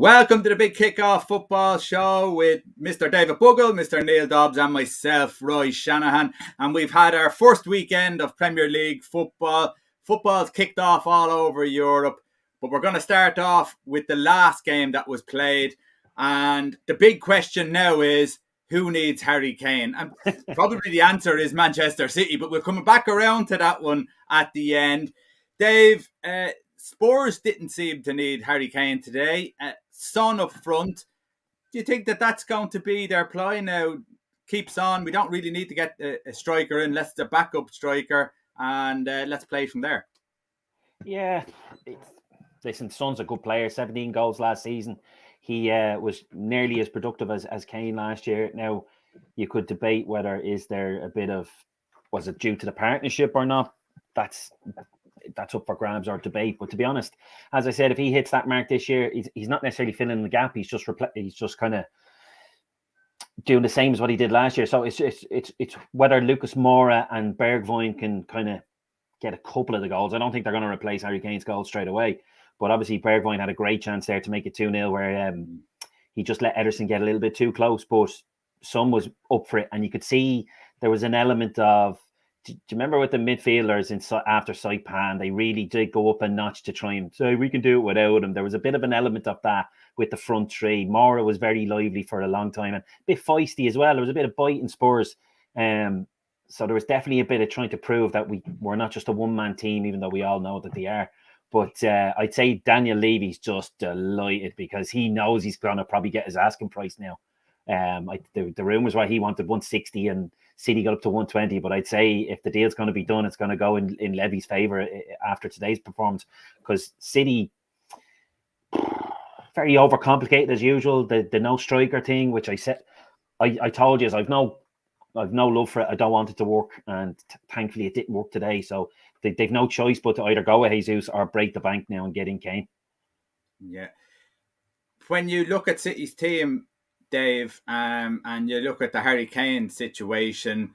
Welcome to the Big Kickoff Football Show with Mr. David Bugle, Mr. Neil Dobbs and myself, Roy Shanahan. And we've had our first weekend of Premier League football. Football's kicked off all over Europe. But we're going to start off with the last game that was played. And the big question now is, who needs Harry Kane? And probably the answer is Manchester City. But we're coming back around to that one at the end. Dave, Spurs didn't seem to need Harry Kane today. Son up front. Do you think that that's going to be their ploy now? Keeps on. We don't really need to get a striker in. Let's the backup striker and let's play from there. Yeah. Listen, Son's a good player. 17 goals last season. He was nearly as productive as Kane last year. Now, you could debate whether is there a bit of, was it due to the partnership or not? That's up for grabs or debate. But to be honest, as I said, if he hits that mark this year, he's not necessarily filling the gap. He's just kind of doing the same as what he did last year. So it's whether Lucas Moura and Bergwijn can kind of get a couple of the goals. I don't think they're going to replace Harry Kane's goal straight away. But obviously, Bergwijn had a great chance there to make it 2-0 where he just let Ederson get a little bit too close. But Son was up for it. And you could see there was an element of, do you remember with the midfielders after Saipan, they really did go up a notch to try and say, we can do it without him. There was a bit of an element of that with the front three. Moura was very lively for a long time and a bit feisty as well. There was a bit of bite in Spurs. So there was definitely a bit of trying to prove that we're not just a one-man team, even though we all know that they are. But I'd say Daniel Levy's just delighted because he knows he's going to probably get his asking price now. The rumours were he wanted 160 and City got up to 120, but I'd say if the deal's going to be done, it's going to go in Levy's favour after today's performance, because City, very overcomplicated as usual. The no striker thing, which I said, I told you, I've no love for it. I don't want it to work, and thankfully it didn't work today. So they've no choice but to either go with Jesus or break the bank now and get in Kane. Yeah. When you look at City's team, Dave, and you look at the Harry Kane situation,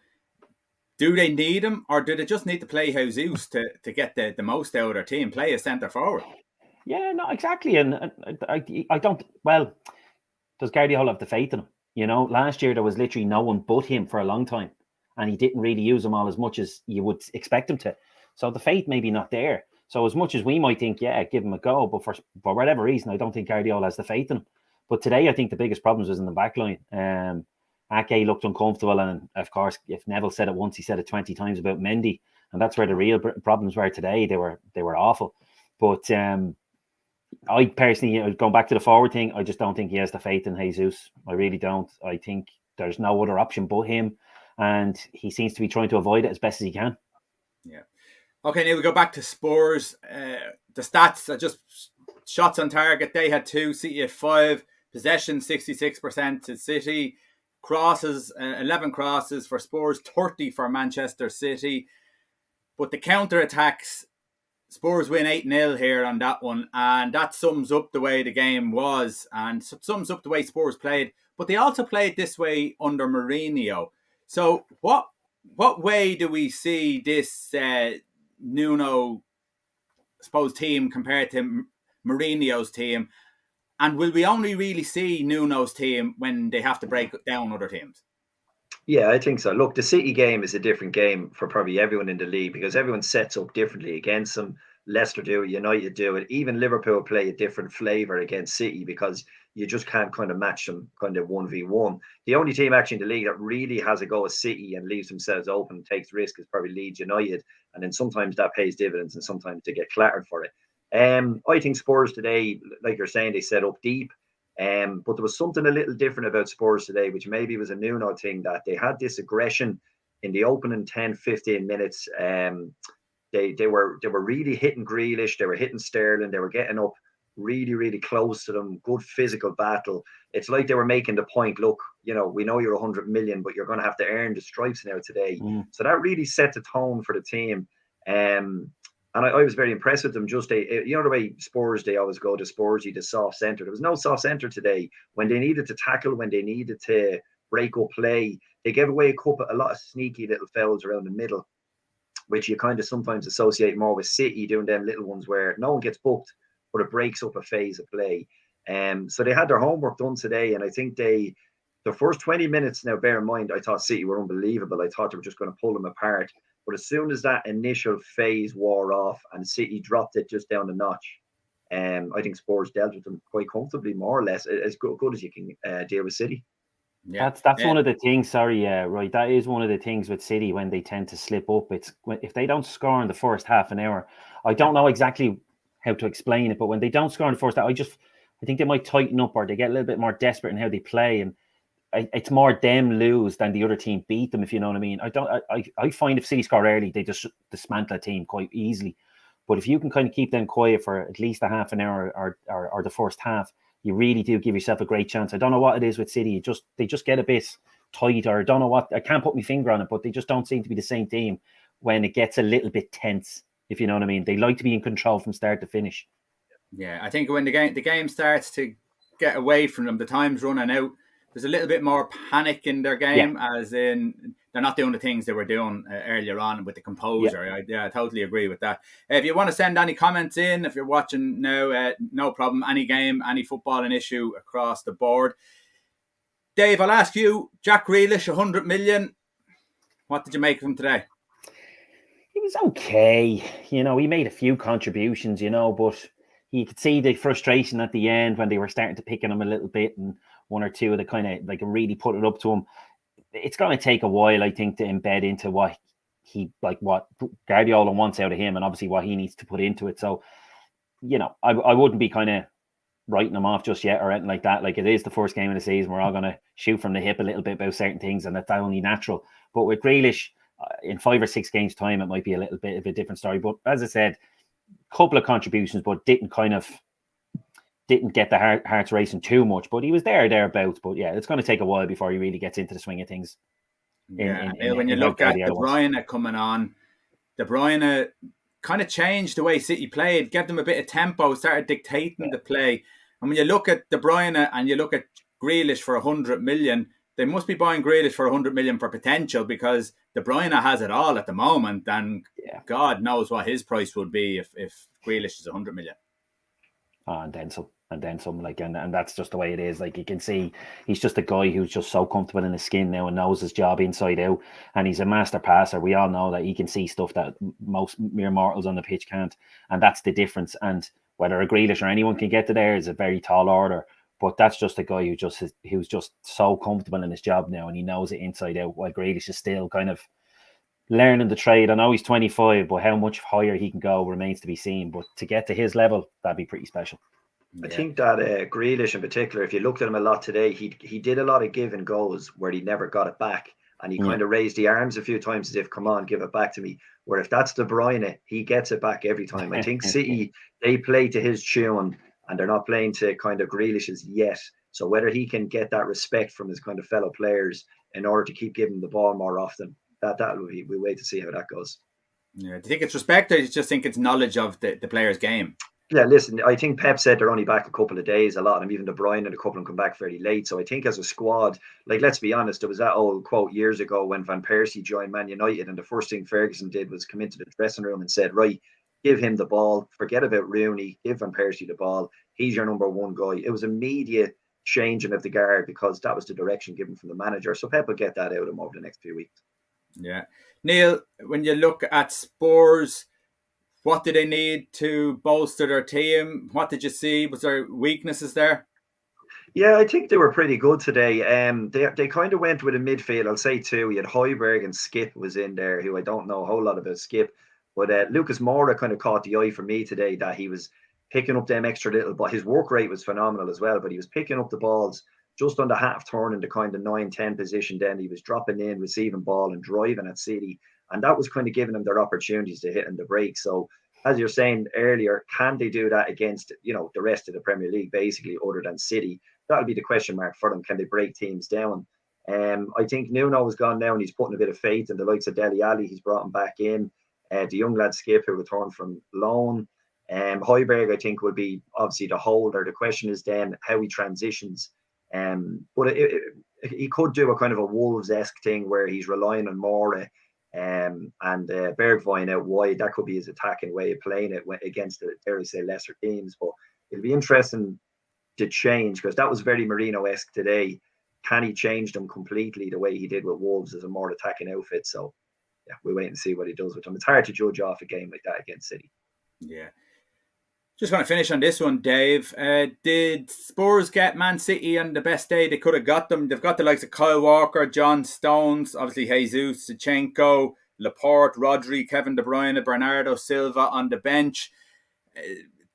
do they need him or do they just need to play Jesus to get the most out of their team, play a centre forward? Yeah, no, exactly. And I don't, well, does Guardiola have the faith in him? You know, last year there was literally no one but him for a long time and he didn't really use them all as much as you would expect him to. So the faith maybe not there. So as much as we might think, yeah, give him a go, but for whatever reason, I don't think Guardiola has the faith in him. But today, I think the biggest problems was in the back line. Ake looked uncomfortable. And, of course, if Neville said it once, he said it 20 times about Mendy. And that's where the real problems were today. They were awful. But I personally, going back to the forward thing, I just don't think he has the faith in Jesus. I really don't. I think there's no other option but him. And he seems to be trying to avoid it as best as he can. Yeah. Okay, now we go back to Spurs. The stats are just shots on target. They had 2, City had 5. Possession 66% to City. Crosses, 11 crosses for Spurs, 30 for Manchester City. But the counter-attacks, Spurs win 8-0 here on that one. And that sums up the way the game was and sums up the way Spurs played. But they also played this way under Mourinho. So what way do we see this Nuno, team compared to Mourinho's team? And will we only really see Nuno's team when they have to break down other teams? Yeah, I think so. Look, the City game is a different game for probably everyone in the league because everyone sets up differently against them. Leicester do it, United do it. Even Liverpool play a different flavour against City because you just can't kind of match them kind of 1v1. The only team actually in the league that really has a go at City and leaves themselves open and takes risk is probably Leeds United. And then sometimes that pays dividends and sometimes they get clattered for it. I think Spurs today, like you're saying, they set up deep. But there was something a little different about Spurs today, which maybe was a Nuno thing, that they had this aggression in the opening 10-15 minutes. They were really hitting Grealish, they were hitting Sterling, they were getting up really, really close to them, good physical battle. It's like they were making the point, look, we know you're 100 million, but you're going to have to earn the stripes now today. So that really set the tone for the team. And I was very impressed with them. Just the way Spurs, they always go to Spursy, the soft centre. There was no soft centre today. When they needed to tackle, when they needed to break up play, they gave away a lot of sneaky little fouls around the middle, which you kind of sometimes associate more with City doing them little ones where no one gets booked, but it breaks up a phase of play. So they had their homework done today, and I think the first 20 minutes, now bear in mind, I thought City were unbelievable. I thought they were just going to pull them apart. But as soon as that initial phase wore off and City dropped it just down a notch, I think Spurs dealt with them quite comfortably, more or less, as good as you can deal with City. Yeah, that's one of the things. Sorry, right. That is one of the things with City when they tend to slip up. It's if they don't score in the first half an hour. I don't know exactly how to explain it, but when they don't score in the first half, I think they might tighten up or they get a little bit more desperate in how they play, and it's more them lose than the other team beat them, if you know what I mean. I find if City score early, they just dismantle a team quite easily. But if you can kind of keep them quiet for at least a half an hour or the first half, you really do give yourself a great chance. I don't know what it is with City. They just get a bit tight, or I don't know what. I can't put my finger on it, but they just don't seem to be the same team when it gets a little bit tense, if you know what I mean. They like to be in control from start to finish. Yeah, I think when the game starts to get away from them, the time's running out. There's a little bit more panic in their game, as in they're not doing the things they were doing earlier on with the composure. I totally agree with that. If you want to send any comments in, if you're watching now, no problem. Any game, any footballing issue across the board. Dave, I'll ask you, Jack Grealish, 100 million. What did you make of him today? He was okay. He made a few contributions, but you could see the frustration at the end when they were starting to pick on him a little bit, and one or two of the kind of like really put it up to him. It's going to take a while, I think, to embed into what Guardiola wants out of him, and obviously what he needs to put into it. So, I wouldn't be kind of writing him off just yet or anything like that. Like, it is the first game of the season. We're all going to shoot from the hip a little bit about certain things, and that's only natural. But with Grealish, in 5 or 6 games' time, it might be a little bit of a different story. But as I said, a couple of contributions, but didn't get the hearts racing too much. But he was thereabouts. But yeah, it's going to take a while before he really gets into the swing of things. When you look at De Bruyne coming on, De Bruyne kind of changed the way City played, gave them a bit of tempo, started dictating the play. And when you look at De Bruyne and you look at Grealish for 100 million, they must be buying Grealish for 100 million for potential, because De Bruyne has it all at the moment, and God knows what his price would be if Grealish is 100 million. And then some. And that's just the way it is. Like, you can see he's just a guy who's just so comfortable in his skin now and knows his job inside out, and he's a master passer. We all know that he can see stuff that most mere mortals on the pitch can't, and that's the difference. And whether a Grealish or anyone can get to there is a very tall order, but that's just a guy who's just so comfortable in his job now, and he knows it inside out, while Grealish is still kind of learning the trade. I know he's 25, but how much higher he can go remains to be seen. But to get to his level, that'd be pretty special. I think that Grealish in particular, if you looked at him a lot today, he did a lot of give and goes where he never got it back. And he kind of raised the arms a few times as if, come on, give it back to me. Where if that's De Bruyne, he gets it back every time. I think City, they play to his tune, and they're not playing to kind of Grealish's yet. So whether he can get that respect from his kind of fellow players in order to keep giving the ball more often, we'll wait to see how that goes. Yeah. Do you think it's respect, or do you just think it's knowledge of the player's game? Yeah, listen, I think Pep said they're only back a couple of days, a lot of them, even De Bruyne and a couple of them come back fairly late. So I think as a squad, like, let's be honest, there was that old quote years ago when Van Persie joined Man United, and the first thing Ferguson did was come into the dressing room and said, right, give him the ball, forget about Rooney, give Van Persie the ball, he's your number one guy. It was immediate changing of the guard because that was the direction given from the manager. So Pep will get that out of him over the next few weeks. Yeah. Neil, when you look at Spurs, what do they need to bolster their team? What did you see? Was there weaknesses there? Yeah, I think they were pretty good today. They kind of went with a midfield. I'll say two. You had Højbjerg and Skip was in there, who I don't know a whole lot about Skip. But Lucas Moura kind of caught the eye for me today, that he was picking up them extra little, but his work rate was phenomenal as well. But he was picking up the balls just on the half turn in the kind of 9-10 position. Then he was dropping in, receiving ball and driving at City. And that was kind of giving them their opportunities to hit in the break. So as you're saying earlier, can they do that against, the rest of the Premier League, basically, other than City? That'll be the question mark for them. Can they break teams down? I think Nuno has gone now and he's putting a bit of faith in the likes of Dele Alli. He's brought him back in. The young lad Skip, who returned from loan. Højbjerg, I think, will be obviously the holder. The question is then how he transitions. But he could do a kind of a Wolves-esque thing where he's relying on Moura and Bergwijn out wide. That could be his attacking way of playing it against the, dare I say, lesser teams. But it'll be interesting to change, because that was very Mourinho-esque today. Can he change them completely the way he did with Wolves as a more attacking outfit? So, yeah, we'll wait and see what he does with them. It's hard to judge off a game like that against City. Yeah. Just want to finish on this one, Dave. Did Spurs get Man City on the best day they could have got them? They've got the likes of Kyle Walker, John Stones, obviously Jesus, Zinchenko, Laporte, Rodri, Kevin De Bruyne, Bernardo Silva on the bench.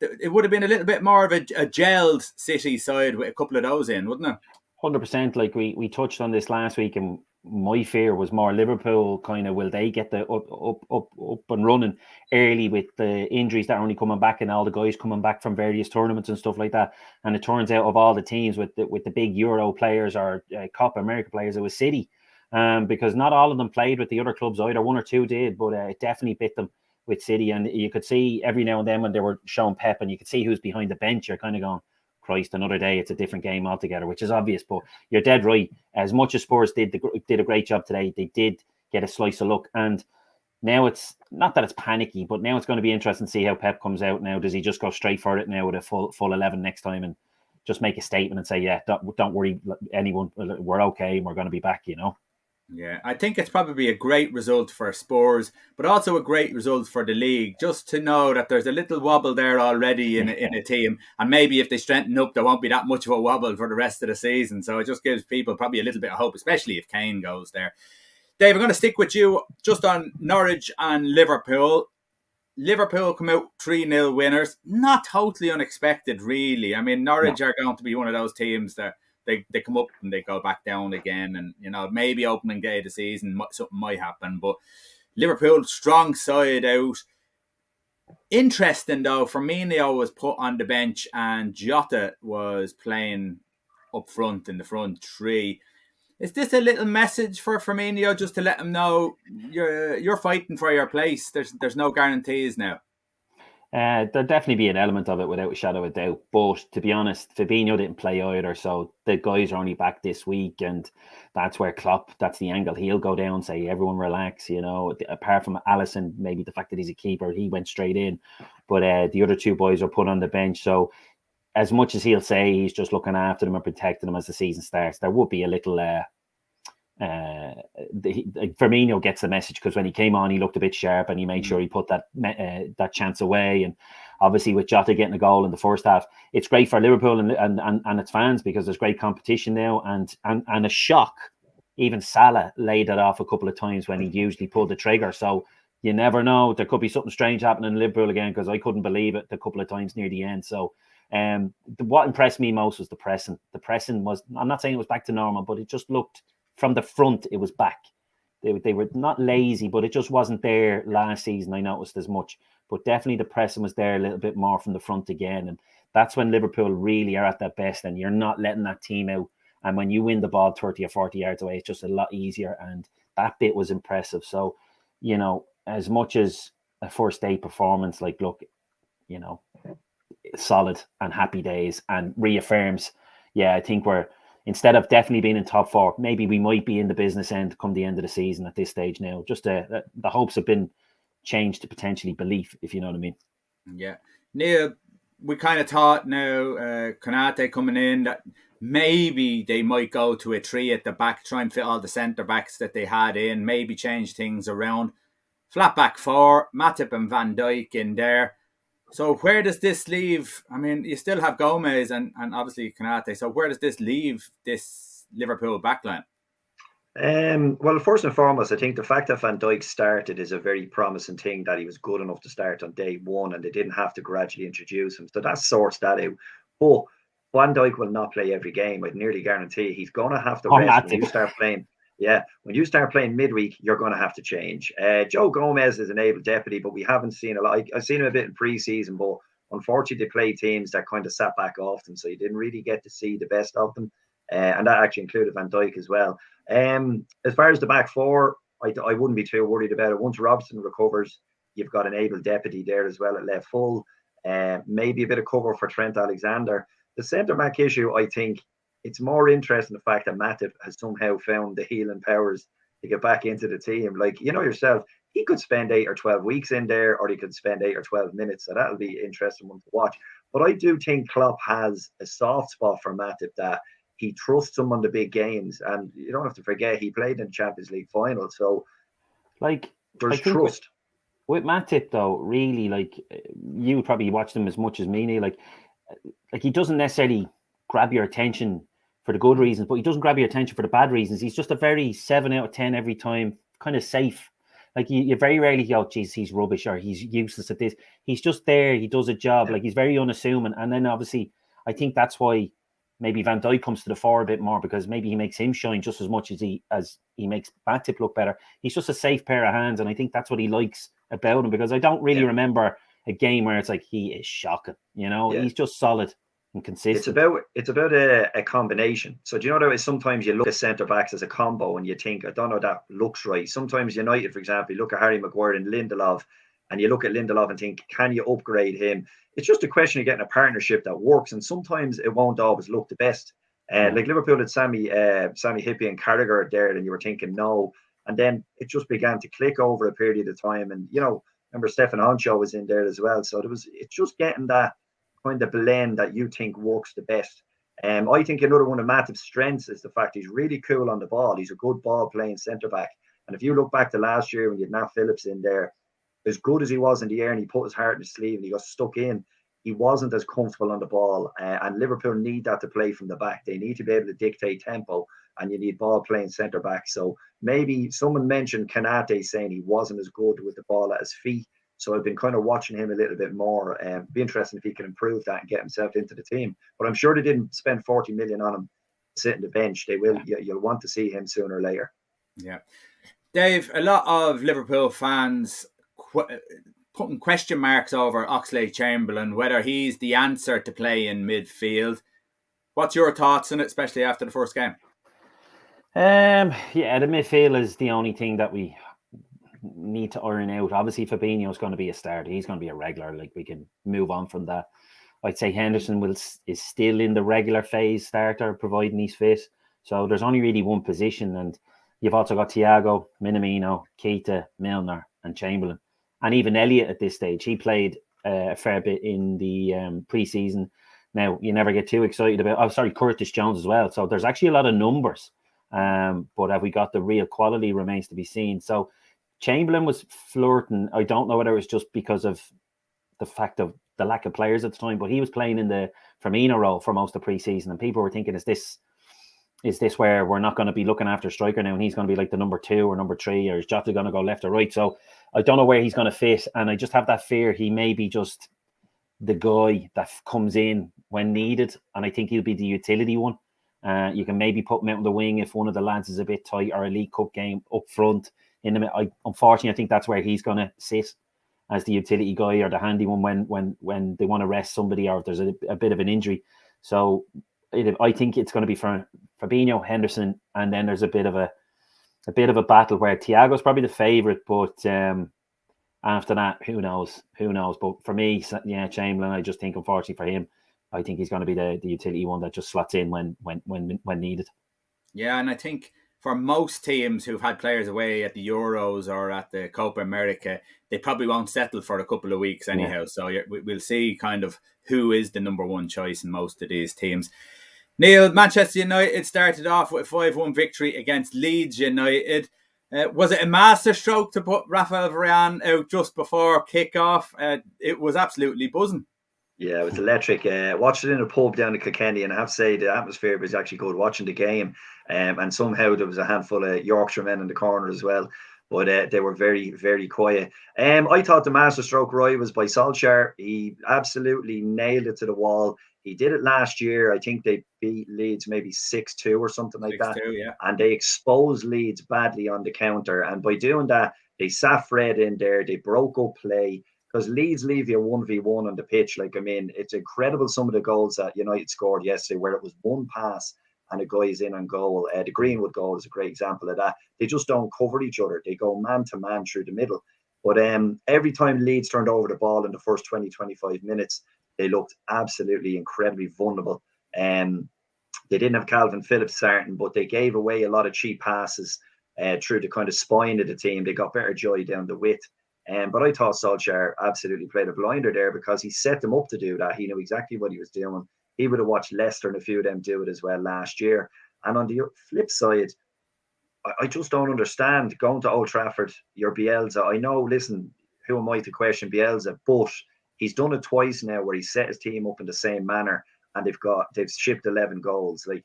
It would have been a little bit more of a gelled City side with a couple of those in, wouldn't it? 100%. Like we touched on this last week, and my fear was more Liverpool kind of, will they get the up and running early with the injuries that are only coming back and all the guys coming back from various tournaments and stuff like that. And it turns out of all the teams with the big Euro players or Copa America players, it was City, because not all of them played with the other clubs either. One or two did, but it definitely bit them with City. And you could see every now and then when they were showing Pep and you could see who's behind the bench, you're kind of going, Christ, another day, it's a different game altogether, which is obvious. But you're dead right. As much as Spurs did a great job today, they did get a slice of luck. And now it's not that it's panicky, but now it's going to be interesting to see how Pep comes out now. Does he just go straight for it now with a full 11 next time and just make a statement and say, yeah, don't worry, anyone, we're okay and we're going to be back, you know? Yeah, I think it's probably a great result for Spurs, but also a great result for the league, just to know that there's a little wobble there already in a team, and maybe if they strengthen up, there won't be that much of a wobble for the rest of the season. So it just gives people probably a little bit of hope, especially if Kane goes there. Dave, I'm going to stick with you just on Norwich and Liverpool. Liverpool come out 3-0 winners. Not totally unexpected, really. I mean, Norwich are going to be one of those teams that they come up and they go back down again, and you know, maybe opening day of the season something might happen. But Liverpool, strong side out. Interesting though, Firmino was put on the bench and Jota was playing up front in the front three. Is this a little message for Firmino just to let him know you're fighting for your place? There's no guarantees now. There'll definitely be an element of it without a shadow of doubt. But to be honest, Fabinho didn't play either, so the guys are only back this week, and that's where Klopp, that's the angle he'll go down, say everyone relax, you know. Apart from Alisson, maybe the fact that he's a keeper, he went straight in. But the other two boys are put on the bench, so as much as he'll say he's just looking after them and protecting them as the season starts, there would be a little Firmino gets the message, because when he came on, he looked a bit sharp and he made sure he put that chance away. And obviously with Jota getting a goal in the first half, it's great for Liverpool and its fans, because there's great competition now, and a shock. Even Salah laid it off a couple of times when he'd usually pull the trigger. So you never know, there could be something strange happening in Liverpool again, because I couldn't believe it a couple of times near the end. So what impressed me most was the pressing. The pressing was, I'm not saying it was back to normal, but it just looked, from the front, it was back. They were not lazy, but it just wasn't there last season, I noticed as much. But definitely the pressing was there a little bit more from the front again. And that's when Liverpool really are at their best, and you're not letting that team out. And when you win the ball 30 or 40 yards away, it's just a lot easier. And that bit was impressive. So, you know, as much as a first day performance, like, look, you know, solid and happy days, and reaffirms, I think we're, instead of definitely being in top four, maybe we might be in the business end come the end of the season at this stage now. Just the hopes have been changed to potentially belief, if you know what I mean. Yeah. Neil, we kind of thought now, Konate coming in, that maybe they might go to a three at the back, try and fit all the centre-backs that they had in, maybe change things around. Flat back four, Matip and Van Dijk in there. So where does this leave? I mean, you still have Gomez and obviously Konate. So where does this leave this Liverpool backline? Well, first and foremost, I think the fact that Van Dijk started is a very promising thing, that he was good enough to start on day one and they didn't have to gradually introduce him. So that sorts that out. But Van Dijk will not play every game. I'd nearly guarantee he's going to have to rest when you start playing. Yeah, when you start playing midweek, you're going to have to change. Joe Gomez is an able deputy, but we haven't seen a lot. I've seen him a bit in pre-season, but unfortunately they play teams that kind of sat back often, so you didn't really get to see the best of them. And that actually included Van Dijk as well. As far as the back four, I wouldn't be too worried about it. Once Robson recovers, you've got an able deputy there as well at left full. Maybe a bit of cover for Trent Alexander. The centre-back issue, I think, it's more interesting the fact that Matip has somehow found the healing powers to get back into the team. Like, you know yourself, he could spend 8 or 12 weeks in there, or he could spend 8 or 12 minutes. So that'll be an interesting one to watch. But I do think Klopp has a soft spot for Matip, that he trusts him on the big games. And you don't have to forget, he played in the Champions League final. So Like, there's I think trust. with Matip, though, really, like, you probably watched him as much as me, Neil. Like he doesn't necessarily grab your attention for the good reasons, but he doesn't grab your attention for the bad reasons. He's just a very 7 out of 10 every time, kind of safe. Like you very rarely go, geez, he's rubbish or he's useless at this. He's just there. He does a job. Like, he's very unassuming. And then obviously, I think that's why maybe Van Dijk comes to the fore a bit more, because maybe he makes him shine just as much as he makes Matip look better. He's just a safe pair of hands, and I think that's what he likes about him, because I don't really remember a game where it's like he is shocking. He's just solid and consistent. It's about a combination. So do you know that sometimes you look at centre backs as a combo and you think, I don't know, that looks right. Sometimes United, for example, you look at Harry Maguire and Lindelof, and you look at Lindelof and think, can you upgrade him? It's just a question of getting a partnership that works, and sometimes it won't always look the best. Like Liverpool had Sammy Hippie and Carragher there, and you were thinking no, and then it just began to click over a period of time. And remember Stefan Honcho was in there as well, so it's just getting that kind of blend that you think works the best. I think another one of Matip's strengths is the fact he's really cool on the ball. He's a good ball playing centre back, and if you look back to last year when you had Nat Phillips in there, as good as he was in the air and he put his heart in his sleeve and he got stuck in, he wasn't as comfortable on the ball. And Liverpool need that to play from the back. They need to be able to dictate tempo, and you need ball playing centre back. So maybe someone mentioned Kanate saying he wasn't as good with the ball at his feet. So I've been kind of watching him a little bit more. Be interesting if he can improve that and get himself into the team. But I'm sure they didn't spend 40 million on him sitting the bench. They will. Yeah. You'll want to see him sooner or later. Yeah. Dave, a lot of Liverpool fans putting question marks over Oxlade-Chamberlain, whether he's the answer to play in midfield. What's your thoughts on it, especially after the first game? The midfield is the only thing that we need to iron out. Obviously, Fabinho's going to be a starter. He's going to be a regular. Like, we can move on from that. I'd say Henderson is still in the regular phase starter, providing he's fit. So there's only really one position, and you've also got Thiago, Minamino, Keita, Milner, and Chamberlain. And even Elliott at this stage, he played a fair bit in the pre-season. Now, you never get too excited about... Curtis Jones as well. So there's actually a lot of numbers. But have we got the real quality remains to be seen. So Chamberlain was flirting. I don't know whether it was just because of the fact of the lack of players at the time, but he was playing in the Firmino role for most of pre-season. And people were thinking, is this where we're not going to be looking after a striker now, and he's going to be like the number 2 or number 3, or is Jota going to go left or right? So I don't know where he's going to fit, and I just have that fear he may be just the guy that comes in when needed, and I think he'll be the utility one. You can maybe put him out on the wing if one of the lads is a bit tight, or a League Cup game up front. Unfortunately, I think that's where he's going to sit as the utility guy or the handy one when they want to rest somebody, or if there's a bit of an injury. So I think it's going to be for Fabinho, Henderson, and then there's a bit of a battle where Thiago's probably the favourite, but after that, who knows? But for me, Chamberlain, I just think, unfortunately for him, I think he's going to be the utility one that just slots in when needed. Yeah, and I think for most teams who've had players away at the Euros or at the Copa America, they probably won't settle for a couple of weeks anyhow. Yeah. So we'll see kind of who is the number one choice in most of these teams. Neil, Manchester United started off with a 5-1 victory against Leeds United. Was it a masterstroke to put Rafael Varane out just before kick-off? It was absolutely buzzing. Yeah, it was electric. Watched it in a pub down in Kilkenny, and I have to say the atmosphere was actually good watching the game. And somehow there was a handful of Yorkshiremen in the corner as well, but they were very, very quiet. I thought the masterstroke, Roy, was by Solskjaer. He absolutely nailed it to the wall. He did it last year. I think they beat Leeds maybe 6-2 or something like that. Yeah. And they exposed Leeds badly on the counter. And by doing that, they sat Fred in there. They broke up play. Because Leeds leave you 1v1 on the pitch. It's incredible some of the goals that United scored yesterday, where it was one pass and a guy's in on goal. The Greenwood goal is a great example of that. They just don't cover each other. They go man to man through the middle. But every time Leeds turned over the ball in the first 20-25 minutes, they looked absolutely incredibly vulnerable. They didn't have Calvin Phillips starting, but they gave away a lot of cheap passes. through the kind of spine of the team. They got better joy down the width. But I thought Solskjaer absolutely played a blinder there because he set them up to do that. He knew exactly what he was doing. He would have watched Leicester and a few of them do it as well last year. And on the flip side, I just don't understand going to Old Trafford, your Bielsa. I know, listen, who am I to question Bielsa? But he's done it twice now where he set his team up in the same manner and they've shipped 11 goals. Like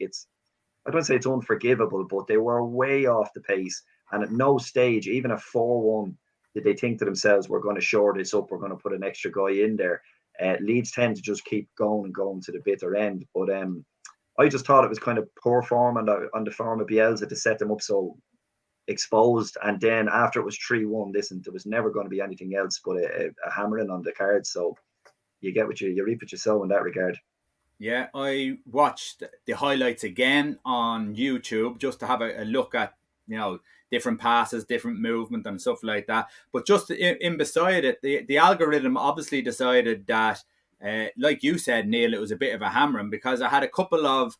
I don't say it's unforgivable, but they were way off the pace. And at no stage, even a 4-1, did they think to themselves, we're going to shore this up, we're going to put an extra guy in there. Leeds tend to just keep going and going to the bitter end. But I just thought it was kind of poor form on the form of Bielsa to set them up so exposed. And then after it was 3-1, listen, there was never going to be anything else but a hammering on the cards. So you get what you reap what you sow in that regard. Yeah, I watched the highlights again on YouTube just to have a look at, different passes, different movement and stuff like that. But just in beside it, the algorithm obviously decided that, like you said, Neil, it was a bit of a hammering because I had a couple of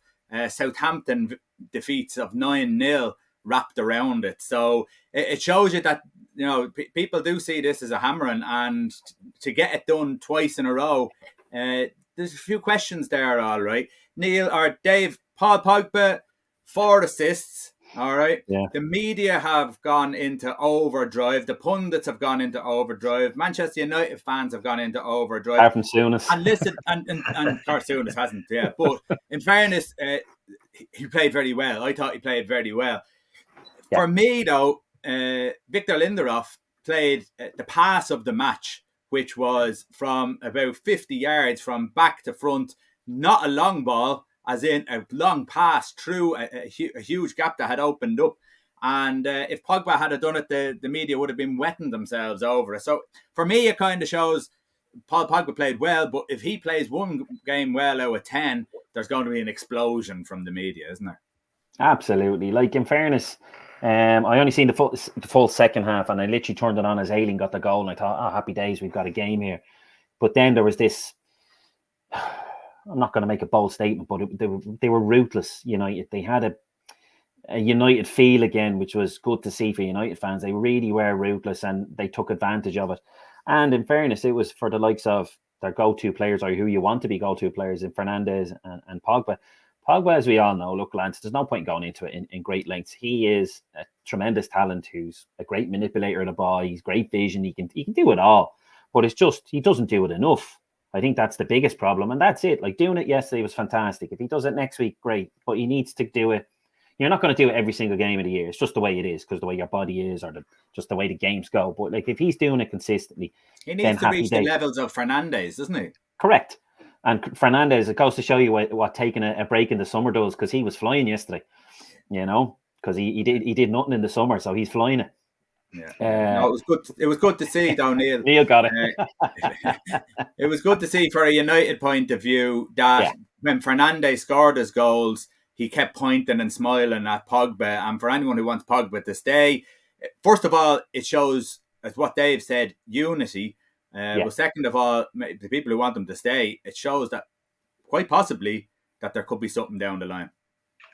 Southampton defeats of 9-0 wrapped around it. So it shows you that, people do see this as a hammering, and to get it done twice in a row, there's a few questions there, all right. Neil or Dave, Paul Pogba, 4 assists, all right. Yeah. The media have gone into overdrive. The pundits have gone into overdrive. Manchester United fans have gone into overdrive. Apart from Souness. And listen, and Souness hasn't, yeah. But in fairness, he played very well. I thought he played very well. Yeah. For me, though, Victor Lindelof played the pass of the match, which was from about 50 yards from back to front, not a long ball, as in a long pass through a huge gap that had opened up. And if Pogba had done it, the media would have been wetting themselves over it. So for me, it kind of shows Paul Pogba played well, but if he plays one game well out of 10, there's going to be an explosion from the media, isn't there? Absolutely. Like, in fairness, I only seen the full second half, and I literally turned it on as Ayling got the goal, and I thought, happy days, we've got a game here. But then there was this, I'm not going to make a bold statement, but they were ruthless, United. They had a United feel again, which was good to see for United fans. They really were ruthless, and they took advantage of it. And in fairness, it was for the likes of their go-to players, or who you want to be go-to players, in Fernandes and Pogba. Pogba, as we all know, look, Lance, there's no point going into it in great lengths. He is a tremendous talent who's a great manipulator of the ball. He's great vision. He can do it all. But it's just, he doesn't do it enough. I think that's the biggest problem. And that's it. Like, doing it yesterday was fantastic. If he does it next week, great. But he needs to do it. You're not going to do it every single game of the year. It's just the way it is, because the way your body is, or just the way the games go. But like, if he's doing it consistently, he needs to reach the levels of Fernandes, doesn't he? Correct. And Fernandes, it goes to show you what taking a break in the summer does, because he was flying yesterday, because he did nothing in the summer, so he's flying it. Yeah, it was good. It was good to see, though, Neil. Neil got it. It was good to see, for a United point of view, that when Fernandes scored his goals, he kept pointing and smiling at Pogba. And for anyone who wants Pogba to stay, first of all, it shows, as what Dave said, unity. But second of all, the people who want them to stay, it shows that quite possibly that there could be something down the line.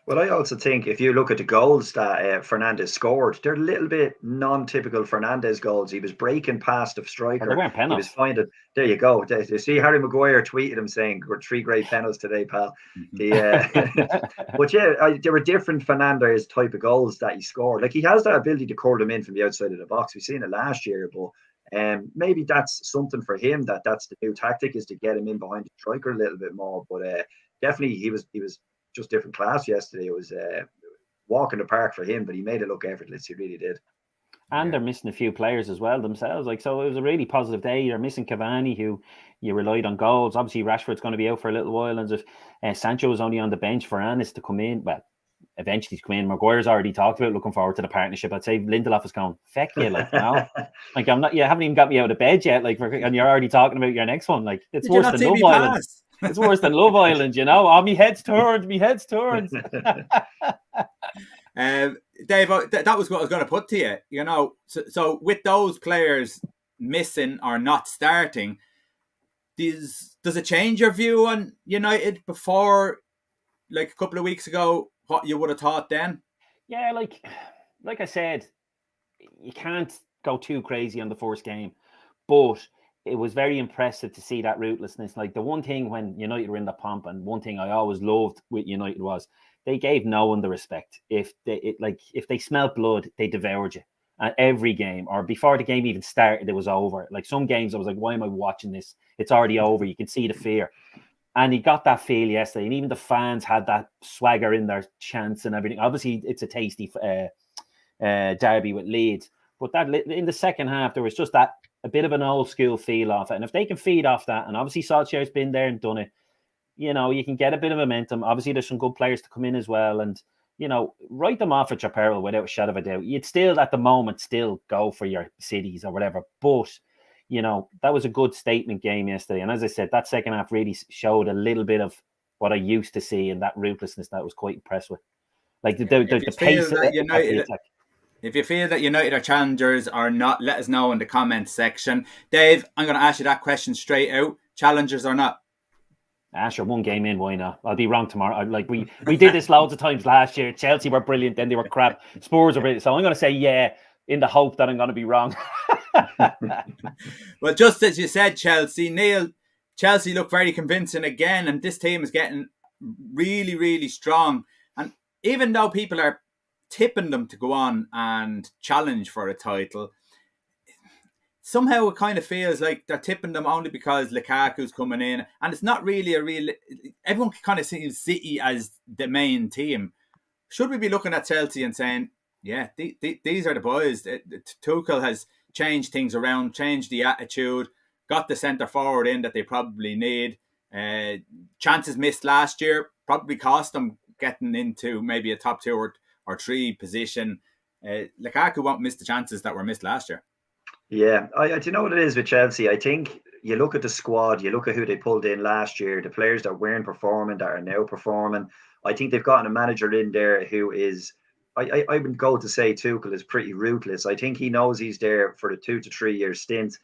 Well, I also think if you look at the goals that Fernandes scored, they're a little bit non-typical Fernandes goals. He was breaking past the striker. They weren't penalties. He was finding. There you go. You see, Harry Maguire tweeted him saying, "We're 3 great penalties today, pal." But there were different Fernandes type of goals that he scored. Like, he has that ability to curl them in from the outside of the box. We've seen it last year, but maybe that's something for him. That's the new tactic, is to get him in behind the striker a little bit more. But definitely, he was just different class yesterday. It was walk in the park for him, but he made it look effortless. He really did. And they're missing a few players as well themselves. Like, so it was a really positive day. You're missing Cavani, who you relied on goals. Obviously, Rashford's going to be out for a little while, and if Sancho was only on the bench for Anis to come in, well, eventually to come in. Maguire's already talked about looking forward to the partnership. I'd say Lindelof is going, feck you, like, now. Like, I'm not. You haven't even got me out of bed yet, like, and you're already talking about your next one. Like, it's worse than Love Island. It's worse than Love Island, Oh, me head's turned. Dave, that was what I was going to put to you. So with those players missing or not starting, does it change your view on United before, like, a couple of weeks ago, what you would have thought then? Yeah, like, like I said, you can't go too crazy on the first game, but it was very impressive to see that ruthlessness. Like the one thing when United were in the pomp, and one thing I always loved with United was they gave no one the respect. If they smelt blood, they devoured you. At every game, or before the game even started, it was over. Like some games, I was like, "Why am I watching this? It's already over." You can see the fear, and he got that feel yesterday. And even the fans had that swagger in their chants and everything. Obviously, it's a tasty derby with Leeds, but that in the second half there was just that a bit of an old school feel off it. And if they can feed off that, and obviously Solskjaer's been there and done it, you can get a bit of momentum. Obviously, there's some good players to come in as well, and write them off at your peril without a shadow of a doubt. You'd still, at the moment, still go for your cities or whatever. But, that was a good statement game yesterday. And as I said, that second half really showed a little bit of what I used to see in that ruthlessness that I was quite impressed with. Like the pace of the attack. If you feel that United are challengers or not, let us know in the comments section. Dave, I'm going to ask you that question straight out. Challengers or not? Sure, one game in, why not? I'll be wrong tomorrow. We did this loads of times last year. Chelsea were brilliant, then they were crap. Spurs were brilliant. So I'm going to say yeah, in the hope that I'm going to be wrong. Well, just as you said, Neil, Chelsea look very convincing again, and this team is getting really, really strong. And even though people are tipping them to go on and challenge for a title, somehow it kind of feels like they're tipping them only because Lukaku's coming in, and it's not really everyone kind of sees City as the main team. Should we be looking at Chelsea and saying, yeah, these are the boys? Tuchel has changed things around, changed the attitude, got the centre forward in that they probably need. Chances missed last year probably cost them getting into maybe a top 2 or 3 position. Lukaku won't miss the chances that were missed last year. Yeah, do you know what it is with Chelsea? I think you look at the squad, you look at who they pulled in last year, the players that weren't performing, that are now performing. I think they've gotten a manager in there who is, I would go to say Tuchel is pretty ruthless. I think he knows he's there for the 2 to 3 year stint.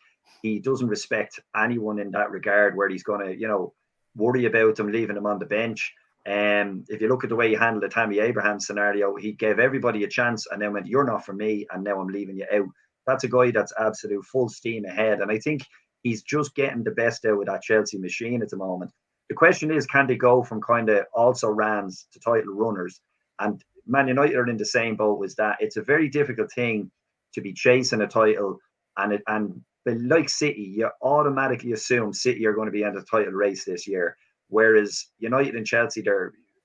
He doesn't respect anyone in that regard where he's going to, worry about them, leaving them on the bench. If you look at the way he handled the Tammy Abraham scenario, he gave everybody a chance and then went, "You're not for me, and now I'm leaving you out." That's a guy that's absolute full steam ahead. And I think he's just getting the best out of that Chelsea machine at the moment. The question is, can they go from kind of also rans to title runners? And Man United are in the same boat as that. It's a very difficult thing to be chasing a title. But like City, you automatically assume City are going to be in the title race this year. Whereas United and Chelsea,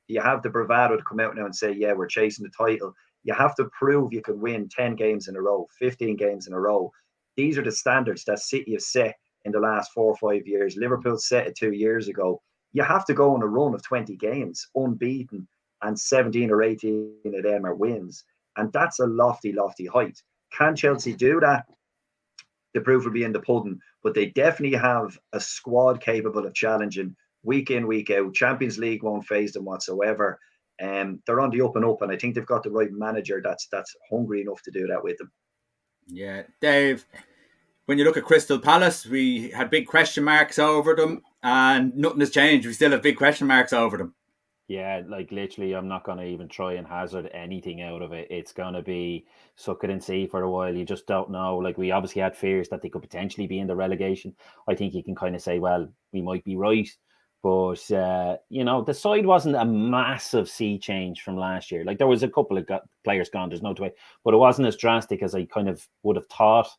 you have the bravado to come out now and say, yeah, we're chasing the title. You have to prove you could win 10 games in a row, 15 games in a row. These are the standards that City have set in the last 4 or 5 years. Liverpool set it 2 years ago. You have to go on a run of 20 games, unbeaten, and 17 or 18 of them are wins. And that's a lofty, lofty height. Can Chelsea do that? The proof will be in the pudding. But they definitely have a squad capable of challenging week in, week out. Champions League won't faze them whatsoever. They're on the up and up, and I think they've got the right manager that's hungry enough to do that with them. Yeah, Dave, when you look at Crystal Palace, we had big question marks over them, and nothing has changed. We still have big question marks over them. Yeah, like literally, I'm not going to even try and hazard anything out of it. It's going to be suck it and see for a while. You just don't know. Like, we obviously had fears that they could potentially be in the relegation. I think you can kind of say, well, we might be right. But, the side wasn't a massive sea change from last year. Like, there was a couple of players gone, there's no way. But it wasn't as drastic as I kind of would have thought.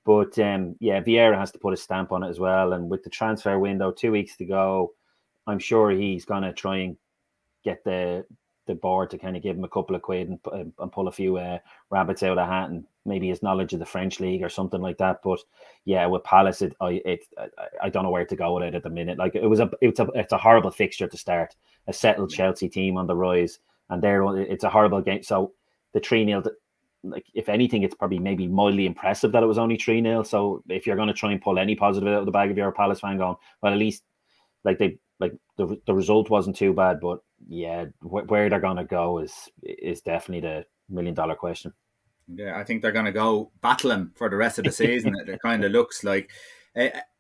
But, Vieira has to put a stamp on it as well. And with the transfer window 2 weeks to go, I'm sure he's going to try and get the board to kind of give him a couple of quid and pull a few rabbits out of the hat, and maybe his knowledge of the French league or something like that. But yeah, with Palace, I don't know where to go with it at the minute. Like, it's a horrible fixture to start. A settled Chelsea team on the rise, and it's a horrible game. So the 3-0, like, if anything, it's probably maybe mildly impressive that it was only 3-0. So if you're going to try and pull any positive out of the bag of your Palace fan, going, well, at least the result wasn't too bad. But yeah, where they're going to go is definitely the $1 million question. Yeah, I think they're going to go battling for the rest of the season. It kind of looks like.